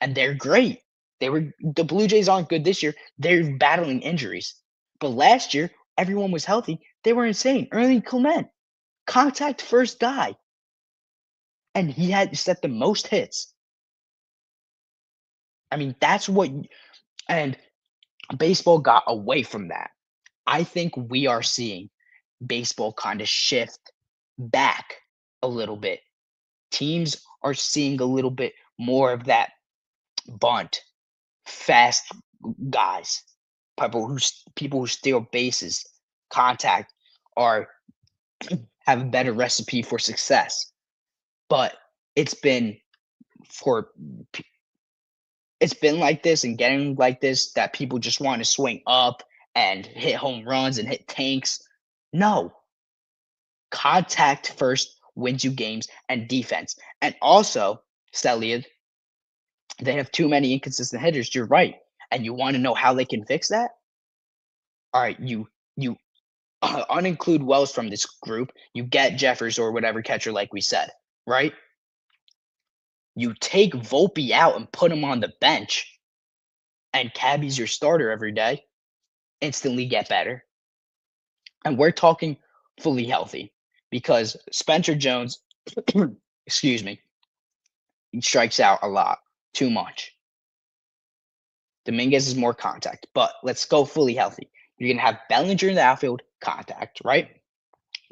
and they're great. The Blue Jays aren't good this year. They're battling injuries. But last year, everyone was healthy. They were insane. Ernie Clement, contact first guy. And he had set the most hits. I mean, that's what and baseball got away from that. I think we are seeing baseball kind of shift back a little bit. Teams are seeing a little bit more of that bunt, fast guys, people who steal bases, contact, are have a better recipe for success. But it's been for it's been like this and getting like this that people just want to swing up and hit home runs and hit tanks. No, contact first wins you games and defense. And also, Celia, they have too many inconsistent hitters. You're right. And you want to know how they can fix that? All right, you uninclude Wells from this group. You get Jeffers or whatever catcher, like we said, right? You take Volpe out and put him on the bench, and Cabby's your starter every day. Instantly get better. And we're talking fully healthy because Spencer Jones, excuse me, he strikes out a lot, too much. Dominguez is more contact, but let's go fully healthy. You're going to have Bellinger in the outfield, contact, right?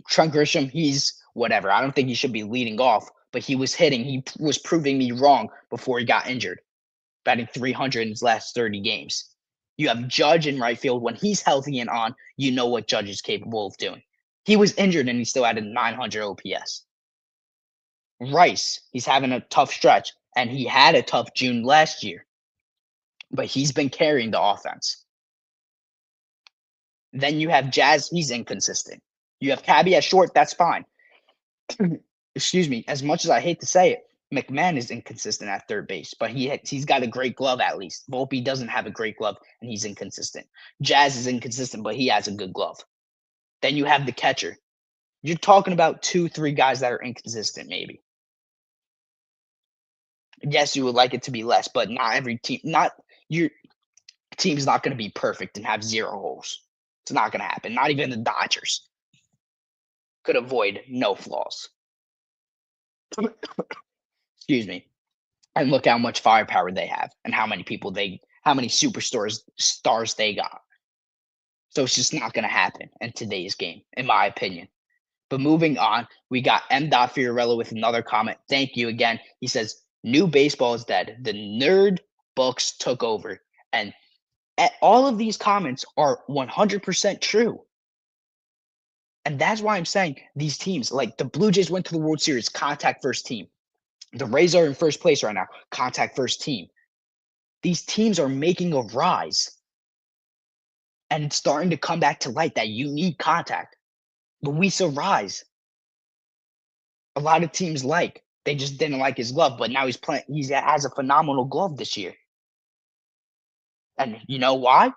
Trent Grisham, he's whatever. I don't think he should be leading off, but he was hitting. He was proving me wrong before he got injured, batting 300 in his last 30 games. You have Judge in right field. When he's healthy and on, you know what Judge is capable of doing. He was injured and he still had a 900 OPS. Rice, he's having a tough stretch, and he had a tough June last year, but he's been carrying the offense. Then you have Jazz, he's inconsistent. You have Cabby at short, that's fine. Excuse me, as much as I hate to say it, McMahon is inconsistent at third base, but he's got a great glove at least. Volpe doesn't have a great glove, and he's inconsistent. Jazz is inconsistent, but he has a good glove. Then you have the catcher. You're talking about 2-3 guys that are inconsistent, maybe. Yes, you would like it to be less, but not every team. Not your team's not going to be perfect and have 0 holes. It's not going to happen. Not even the Dodgers could avoid no flaws. Excuse me. And look how much firepower they have and how many stars they got. So it's just not going to happen in today's game, in my opinion. But moving on, we got M. Fiorello with another comment. Thank you again. He says, new baseball is dead. The nerd books took over. And all of these comments are 100% true. And that's why I'm saying these teams, like the Blue Jays went to the World Series, contact first team. The Rays are in first place right now, contact first team. These teams are making a rise. And it's starting to come back to light that you need contact. Luis Rise, a lot of teams they just didn't like his glove, but now he's playing. He has a phenomenal glove this year. And you know why?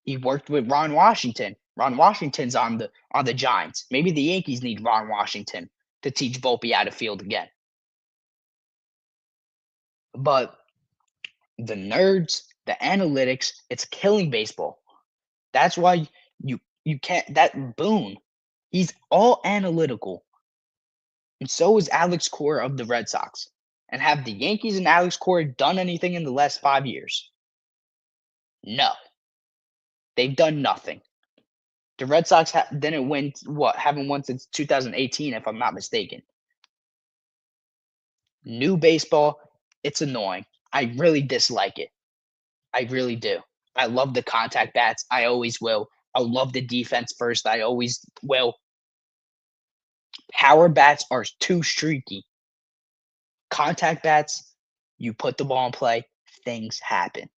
He worked with Ron Washington. Ron Washington's on the Giants. Maybe the Yankees need Ron Washington to teach Volpe how to field again. But the nerds, the analytics, it's killing baseball. That's why you can't. That Boone, he's all analytical. And so is Alex Cora of the Red Sox. And have the Yankees and Alex Cora done anything in the last 5 years? No. They've done nothing. The Red Sox didn't win, haven't won since 2018, if I'm not mistaken. New baseball, it's annoying. I really dislike it. I really do. I love the contact bats. I always will. I love the defense first. I always will. Power bats are too streaky. Contact bats, you put the ball in play, things happen.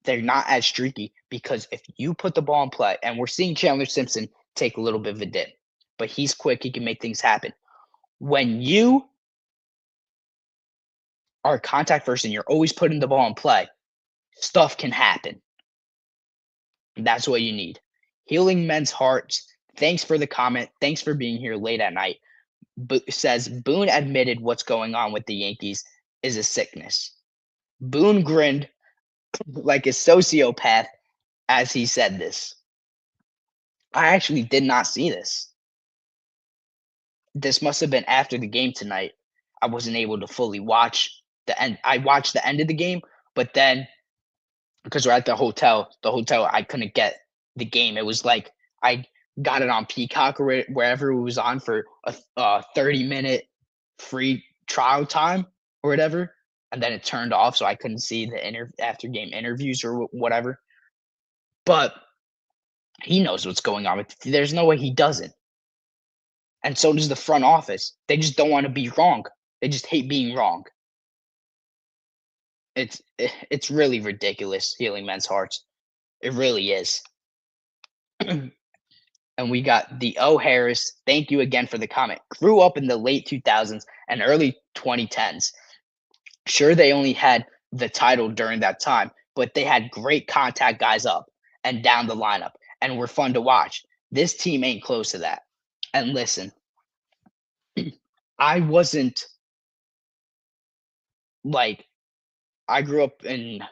They're not as streaky because if you put the ball in play, and we're seeing Chandler Simpson take a little bit of a dip, but he's quick, he can make things happen. When you are contact first and you're always putting the ball in play, stuff can happen. That's what you need. Healing men's hearts. Thanks for the comment. Thanks for being here late at night. Says Boone admitted what's going on with the Yankees is a sickness. Boone grinned like a sociopath as he said this. I actually did not see this. This must have been after the game tonight. I wasn't able to fully watch the end. I watched the end of the game, but then because we're at the hotel, I couldn't get the game. It was like I got it on Peacock or wherever it was on for a 30-minute free trial time or whatever, and then it turned off, so I couldn't see the after game interviews or whatever. But he knows what's going on. There's no way he doesn't. And so does the front office. They just don't want to be wrong. They just hate being wrong. It's really ridiculous, healing men's hearts. It really is. And we got the O. Harris. Thank you again for the comment. Grew up in the late 2000s and early 2010s. Sure, they only had the title during that time, but they had great contact guys up and down the lineup. and were fun to watch. This team ain't close to that. And listen, I wasn't like I grew up in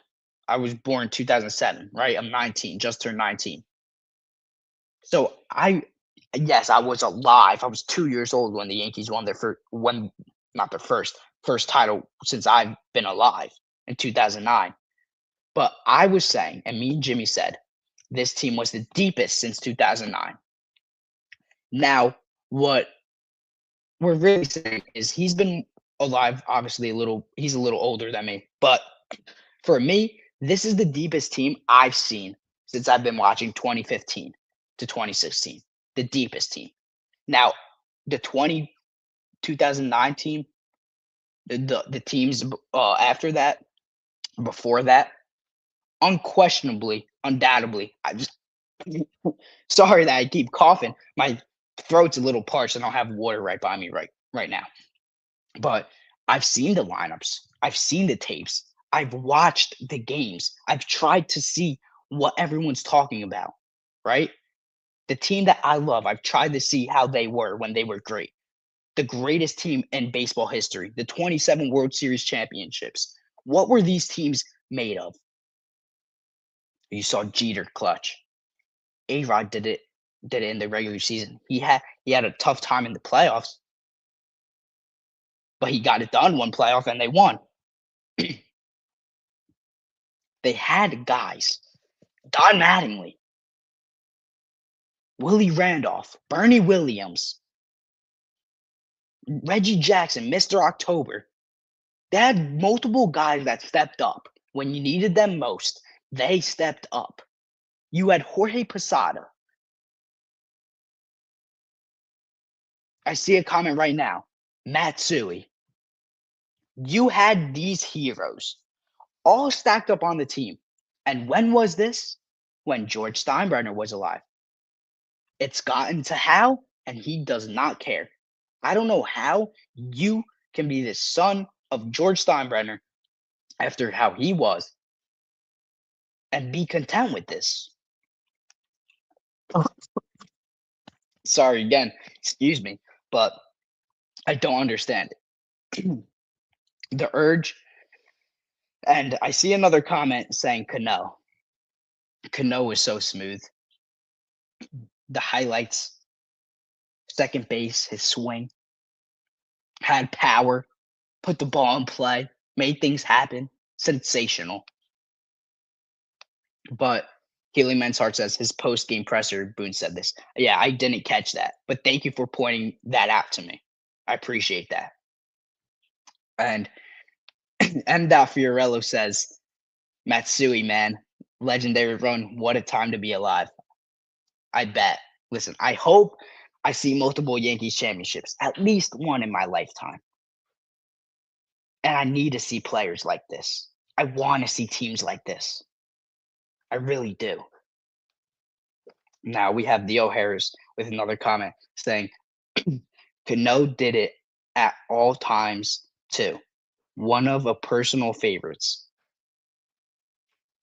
I was born 2007, right? I'm 19, just turned 19. So yes, I was alive. I was 2 years old when the Yankees won their first, when not their first title since I've been alive in 2009. But I was saying, and me and Jimmy said, this team was the deepest since 2009. Now, what we're really saying is he's been alive, obviously he's a little older than me, but for me, this is the deepest team I've seen since I've been watching 2015 to 2016. The deepest team. Now, the 2009 team, the teams after that, before that, unquestionably, undoubtedly, I just sorry that I keep coughing. My throat's a little parched. I don't have water right by me right now. But I've seen the lineups. I've seen the tapes. I've watched the games. I've tried to see what everyone's talking about, right? The team that I love, I've tried to see how they were when they were great. The greatest team in baseball history, the 27 World Series championships. What were these teams made of? You saw Jeter clutch. A-Rod did it in the regular season. He had a tough time in the playoffs, but he got it done one playoff and they won. They had guys. Don Mattingly, Willie Randolph, Bernie Williams, Reggie Jackson, Mr. October. They had multiple guys that stepped up when you needed them most. They stepped up. You had Jorge Posada. I see a comment right now. Matsui. You had these heroes all stacked up on the team. And when was this? When George Steinbrenner was alive. It's gotten to Hal, and he does not care. I don't know how you can be the son of George Steinbrenner after how he was and be content with this. Sorry again, excuse me, but I don't understand it. The urge, and I see another comment saying Cano. Cano was so smooth. The highlights, second base, his swing, had power, put the ball in play, made things happen. Sensational. But Healing Men's Heart says his post game presser, Boone said this. Yeah, I didn't catch that, but thank you for pointing that out to me. I appreciate that. And M. Fiorello says, Matsui, man, legendary run. What a time to be alive. I bet. Listen, I hope I see multiple Yankees championships, at least one in my lifetime. And I need to see players like this. I want to see teams like this. I really do. Now we have the O'Haras with another comment saying, Cano did it at all times too. One of a personal favorites.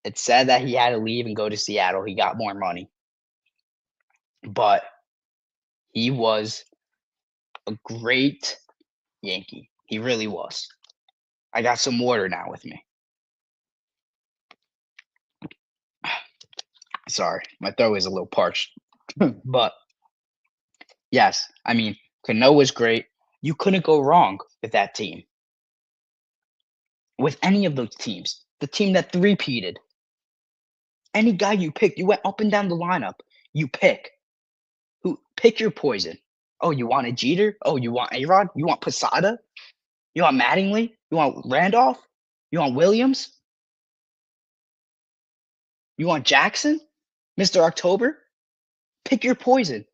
It's said that he had to leave and go to Seattle. He got more money. But he was a great Yankee. He really was. I got some water now with me. Sorry, my throat is a little parched. But yes, I mean, Cano was great. You couldn't go wrong with that team. With any of those teams. The team that three-peated. Any guy you picked, you went up and down the lineup. You pick. Pick your poison. Oh, you want a Jeter? Oh, you want A-Rod? You want Posada? You want Mattingly? You want Randolph? You want Williams? You want Jackson? Mr. October? Pick your poison.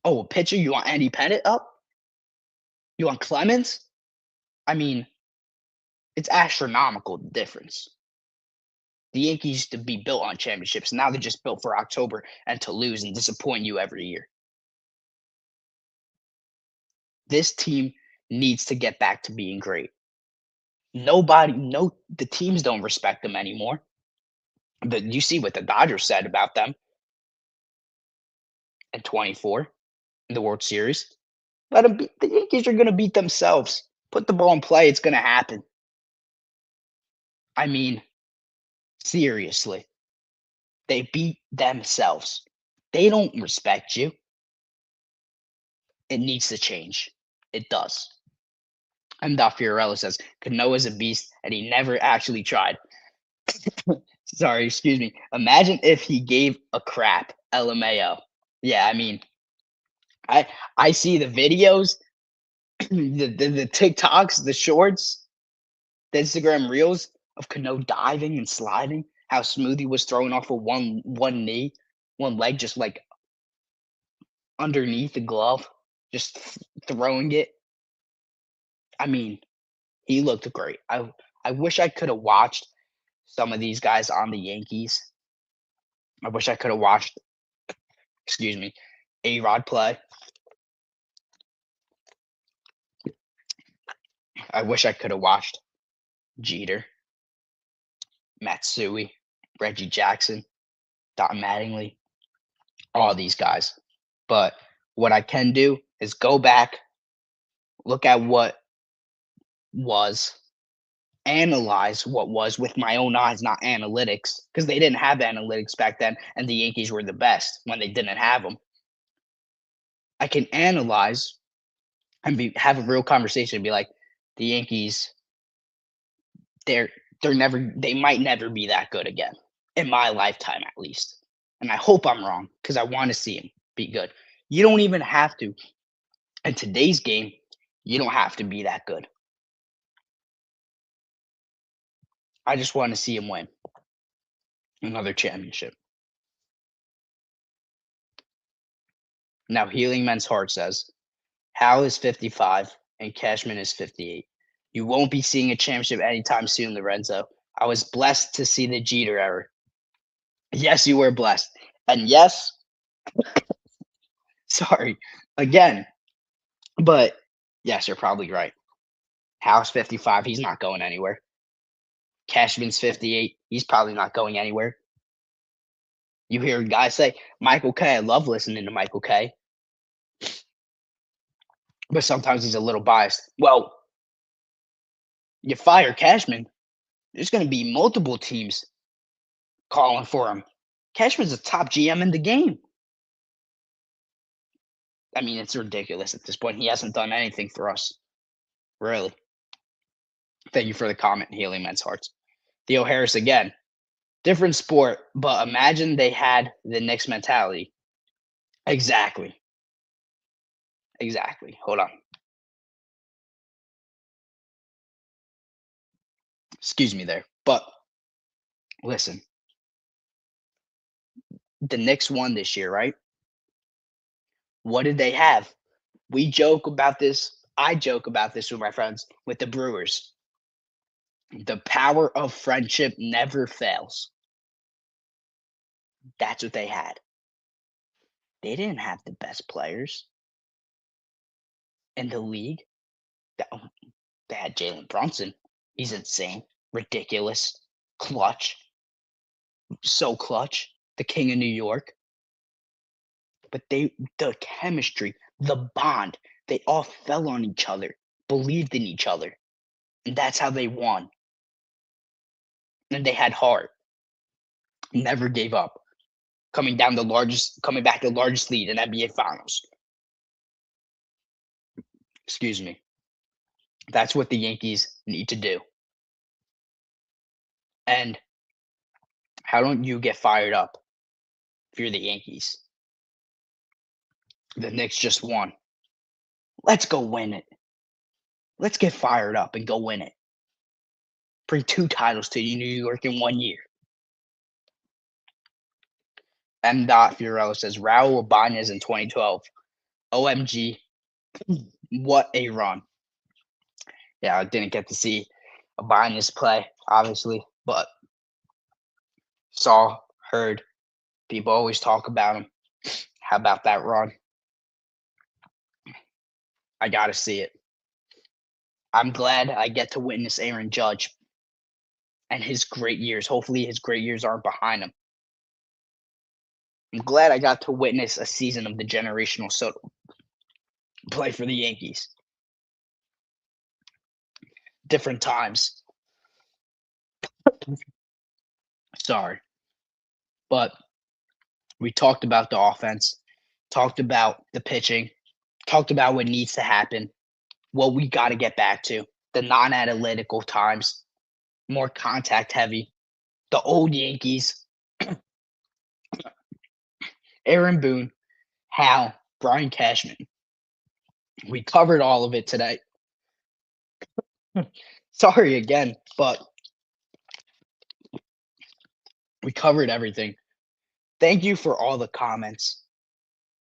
Oh, a pitcher? You want Andy Pettit up? You want Clemens? I mean, it's astronomical the difference. The Yankees used to be built on championships. Now they're just built for October and to lose and disappoint you every year. This team needs to get back to being great. The teams don't respect them anymore. But you see what the Dodgers said about them. and 24 in the World Series. Let them beat the Yankees are gonna beat themselves. Put the ball in play, it's gonna happen. I mean, seriously. They beat themselves. They don't respect you. It needs to change. It does. And Fiorello says, Canoa's a beast and he never actually tried. Sorry, excuse me. Imagine if he gave a crap. LMAO. Yeah, I mean, I I see the videos, the TikToks, the shorts, the Instagram reels of Cano diving and sliding, how smooth he was throwing off of one knee, one leg just like underneath the glove, just throwing it. I mean, he looked great. I wish I could have watched some of these guys on the Yankees. I wish I could have watched, excuse me, A-Rod play. I wish I could have watched Jeter, Matsui, Reggie Jackson, Don Mattingly, all these guys. But what I can do is go back, look at what was, analyze what was with my own eyes, not analytics, because they didn't have analytics back then, and the Yankees were the best when they didn't have them. I can analyze and have a real conversation and be like, the Yankees, they're they might never be that good again in my lifetime at least. And I hope I'm wrong because I want to see them be good. You don't even have to in today's game. You don't have to be that good. I just want to see him win another championship. Now, Healing Men's Heart says, Hal is 55 and Cashman is 58. You won't be seeing a championship anytime soon, Lorenzo. I was blessed to see the Jeter era. Yes, you were blessed. And yes, sorry, again, but yes, you're probably right. Hal's 55, he's not going anywhere. Cashman's 58, he's probably not going anywhere. You hear guys say, Michael K. I love listening to Michael K. But sometimes he's a little biased. Well, you fire Cashman, there's going to be multiple teams calling for him. Cashman's a top GM in the game. I mean, it's ridiculous at this point. He hasn't done anything for us. Really. Thank you for the comment, Healing Men's Hearts. Theo Harris again. Different sport, but imagine they had the Knicks mentality. Exactly. Exactly. Hold on. Excuse me there. But listen, the Knicks won this year, right? What did they have? We joke about this. I joke about this with my friends with the Brewers. The power of friendship never fails. That's what they had. They didn't have the best players in the league. They had Jalen Brunson. He's insane, ridiculous, clutch, so clutch, the king of New York. But the chemistry, the bond, they all fell on each other, believed in each other, and that's how they won. And they had heart, never gave up, coming back the largest lead in NBA Finals. Excuse me. That's what the Yankees need to do. And how don't you get fired up if you're the Yankees? The Knicks just won. Let's go win it. Let's get fired up and go win it. Bring 2 titles to New York in 1 year. M. Fiorello says Raul Ibanez in 2012. OMG, what a run. Yeah, I didn't get to see Ibanez play, obviously, but saw, heard, people always talk about him. How about that run? I got to see it. I'm glad I get to witness Aaron Judge and his great years. Hopefully his great years aren't behind him. I'm glad I got to witness a season of the generational Soto play for the Yankees. Different times. Sorry. But we talked about the offense, talked about the pitching, talked about what needs to happen, what we got to get back to, the non analytical times, more contact heavy, the old Yankees, Aaron Boone, Hal, Brian Cashman. We covered all of it today. Sorry again, but we covered everything. Thank you for all the comments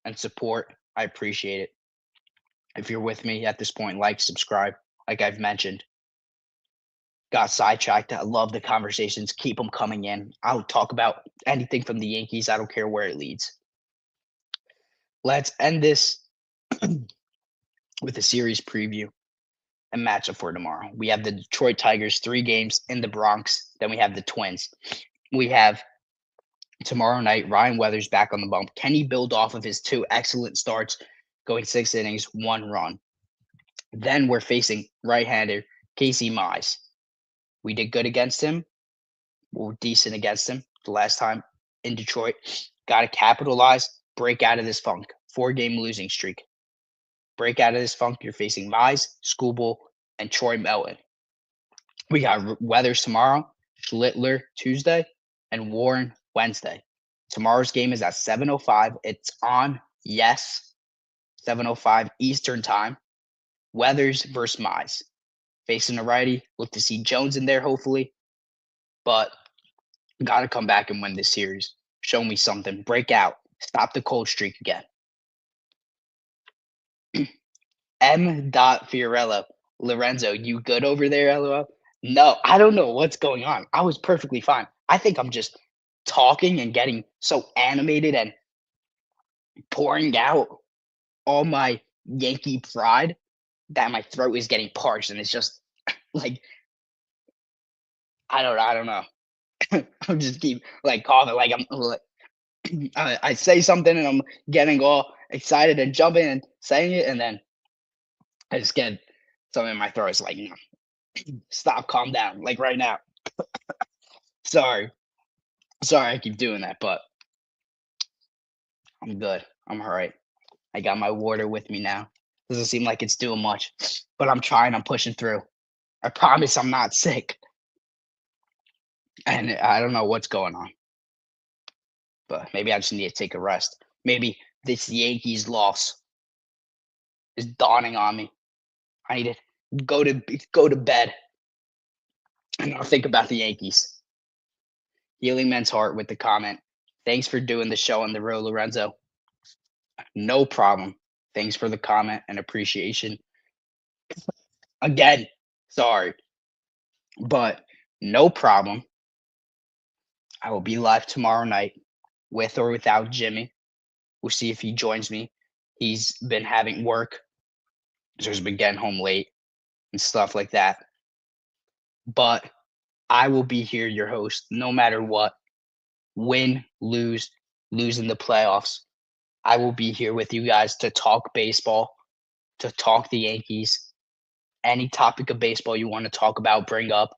and support. I appreciate it. If you're with me at this point, like, subscribe, like I've mentioned. Got sidetracked. I love the conversations. Keep them coming in. I'll talk about anything from the Yankees. I don't care where it leads. Let's end this with a series preview and matchup for tomorrow. We have the Detroit Tigers, 3 games in the Bronx. Then we have the Twins. We have tomorrow night Ryan Weathers back on the bump. Can he build off of his 2 excellent starts, going 6 innings, 1 run? Then we're facing right-hander Casey Mize. We did good against him. We were decent against him the last time in Detroit. Got to capitalize, break out of this funk. 4-game losing streak. Break out of this funk. You're facing Mize, Schoolbull, and Troy Melton. We got Weathers tomorrow, Schlittler Tuesday, and Warren Wednesday. Tomorrow's game is at 7:05. It's on, yes, 7:05 Eastern time. Weathers versus Mize. Facing a righty. Look to see Jones in there, hopefully. But got to come back and win this series. Show me something. Break out. Stop the cold streak again. M. Fiorello. Lorenzo, you good over there, LOL? No, I don't know what's going on. I was perfectly fine. I think I'm just talking and getting so animated and pouring out all my Yankee pride that my throat is getting parched and it's just like I don't know. I'm just keep like coughing like I'm like, I say something and I'm getting all excited and jumping and saying it and then I just get something in my throat. It's like, no, stop, calm down, like right now. Sorry, sorry, I keep doing that, but I'm good. I'm all right. I got my water with me now. Doesn't seem like it's doing much, but I'm trying. I'm pushing through. I promise I'm not sick. And I don't know what's going on, but maybe I just need to take a rest. Maybe this Yankees loss is dawning on me. I need to go to bed and not think about the Yankees. Healing Men's Heart with the comment. Thanks for doing the show on the road, Lorenzo. No problem. Thanks for the comment and appreciation. Again, sorry, but no problem. I will be live tomorrow night with or without Jimmy. We'll see if he joins me. He's been having work, so he's been getting home late and stuff like that. But I will be here, your host, no matter what. Win, lose in the playoffs. I will be here with you guys to talk baseball, to talk the Yankees. Any topic of baseball you want to talk about, bring up.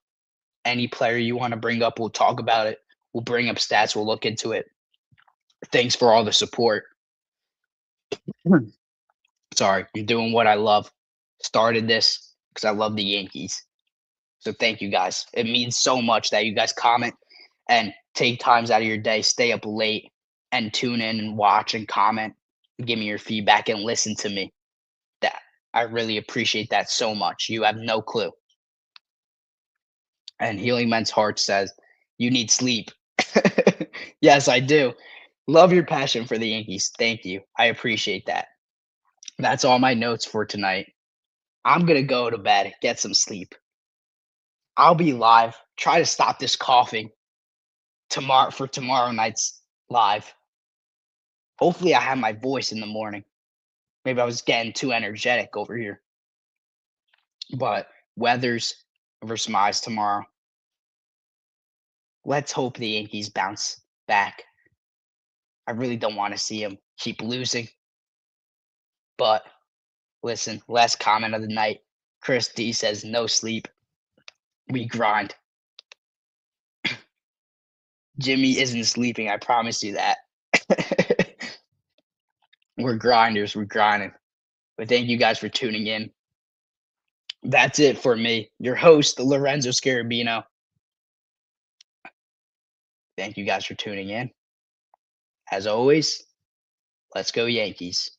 Any player you want to bring up, we'll talk about it. We'll bring up stats. We'll look into it. Thanks for all the support. Sorry, I'm doing what I love. Started this because I love the Yankees. So thank you guys. It means so much that you guys comment and take times out of your day, stay up late and tune in and watch and comment, and give me your feedback and listen to me. That I really appreciate that so much. You have no clue. And Healing Men's Heart says, you need sleep. Yes, I do. Love your passion for the Yankees. Thank you. I appreciate that. That's all my notes for tonight. I'm going to go to bed, get some sleep. I'll be live. Try to stop this coughing tomorrow night's live. Hopefully, I have my voice in the morning. Maybe I was getting too energetic over here. But Weathers versus Mize tomorrow. Let's hope the Yankees bounce back. I really don't want to see him keep losing. But listen, last comment of the night. Chris D says, no sleep. We grind. Jimmy isn't sleeping. I promise you that. We're grinders. We're grinding. But thank you guys for tuning in. That's it for me, your host, Lorenzo Scarabino. Thank you guys for tuning in. As always, let's go Yankees.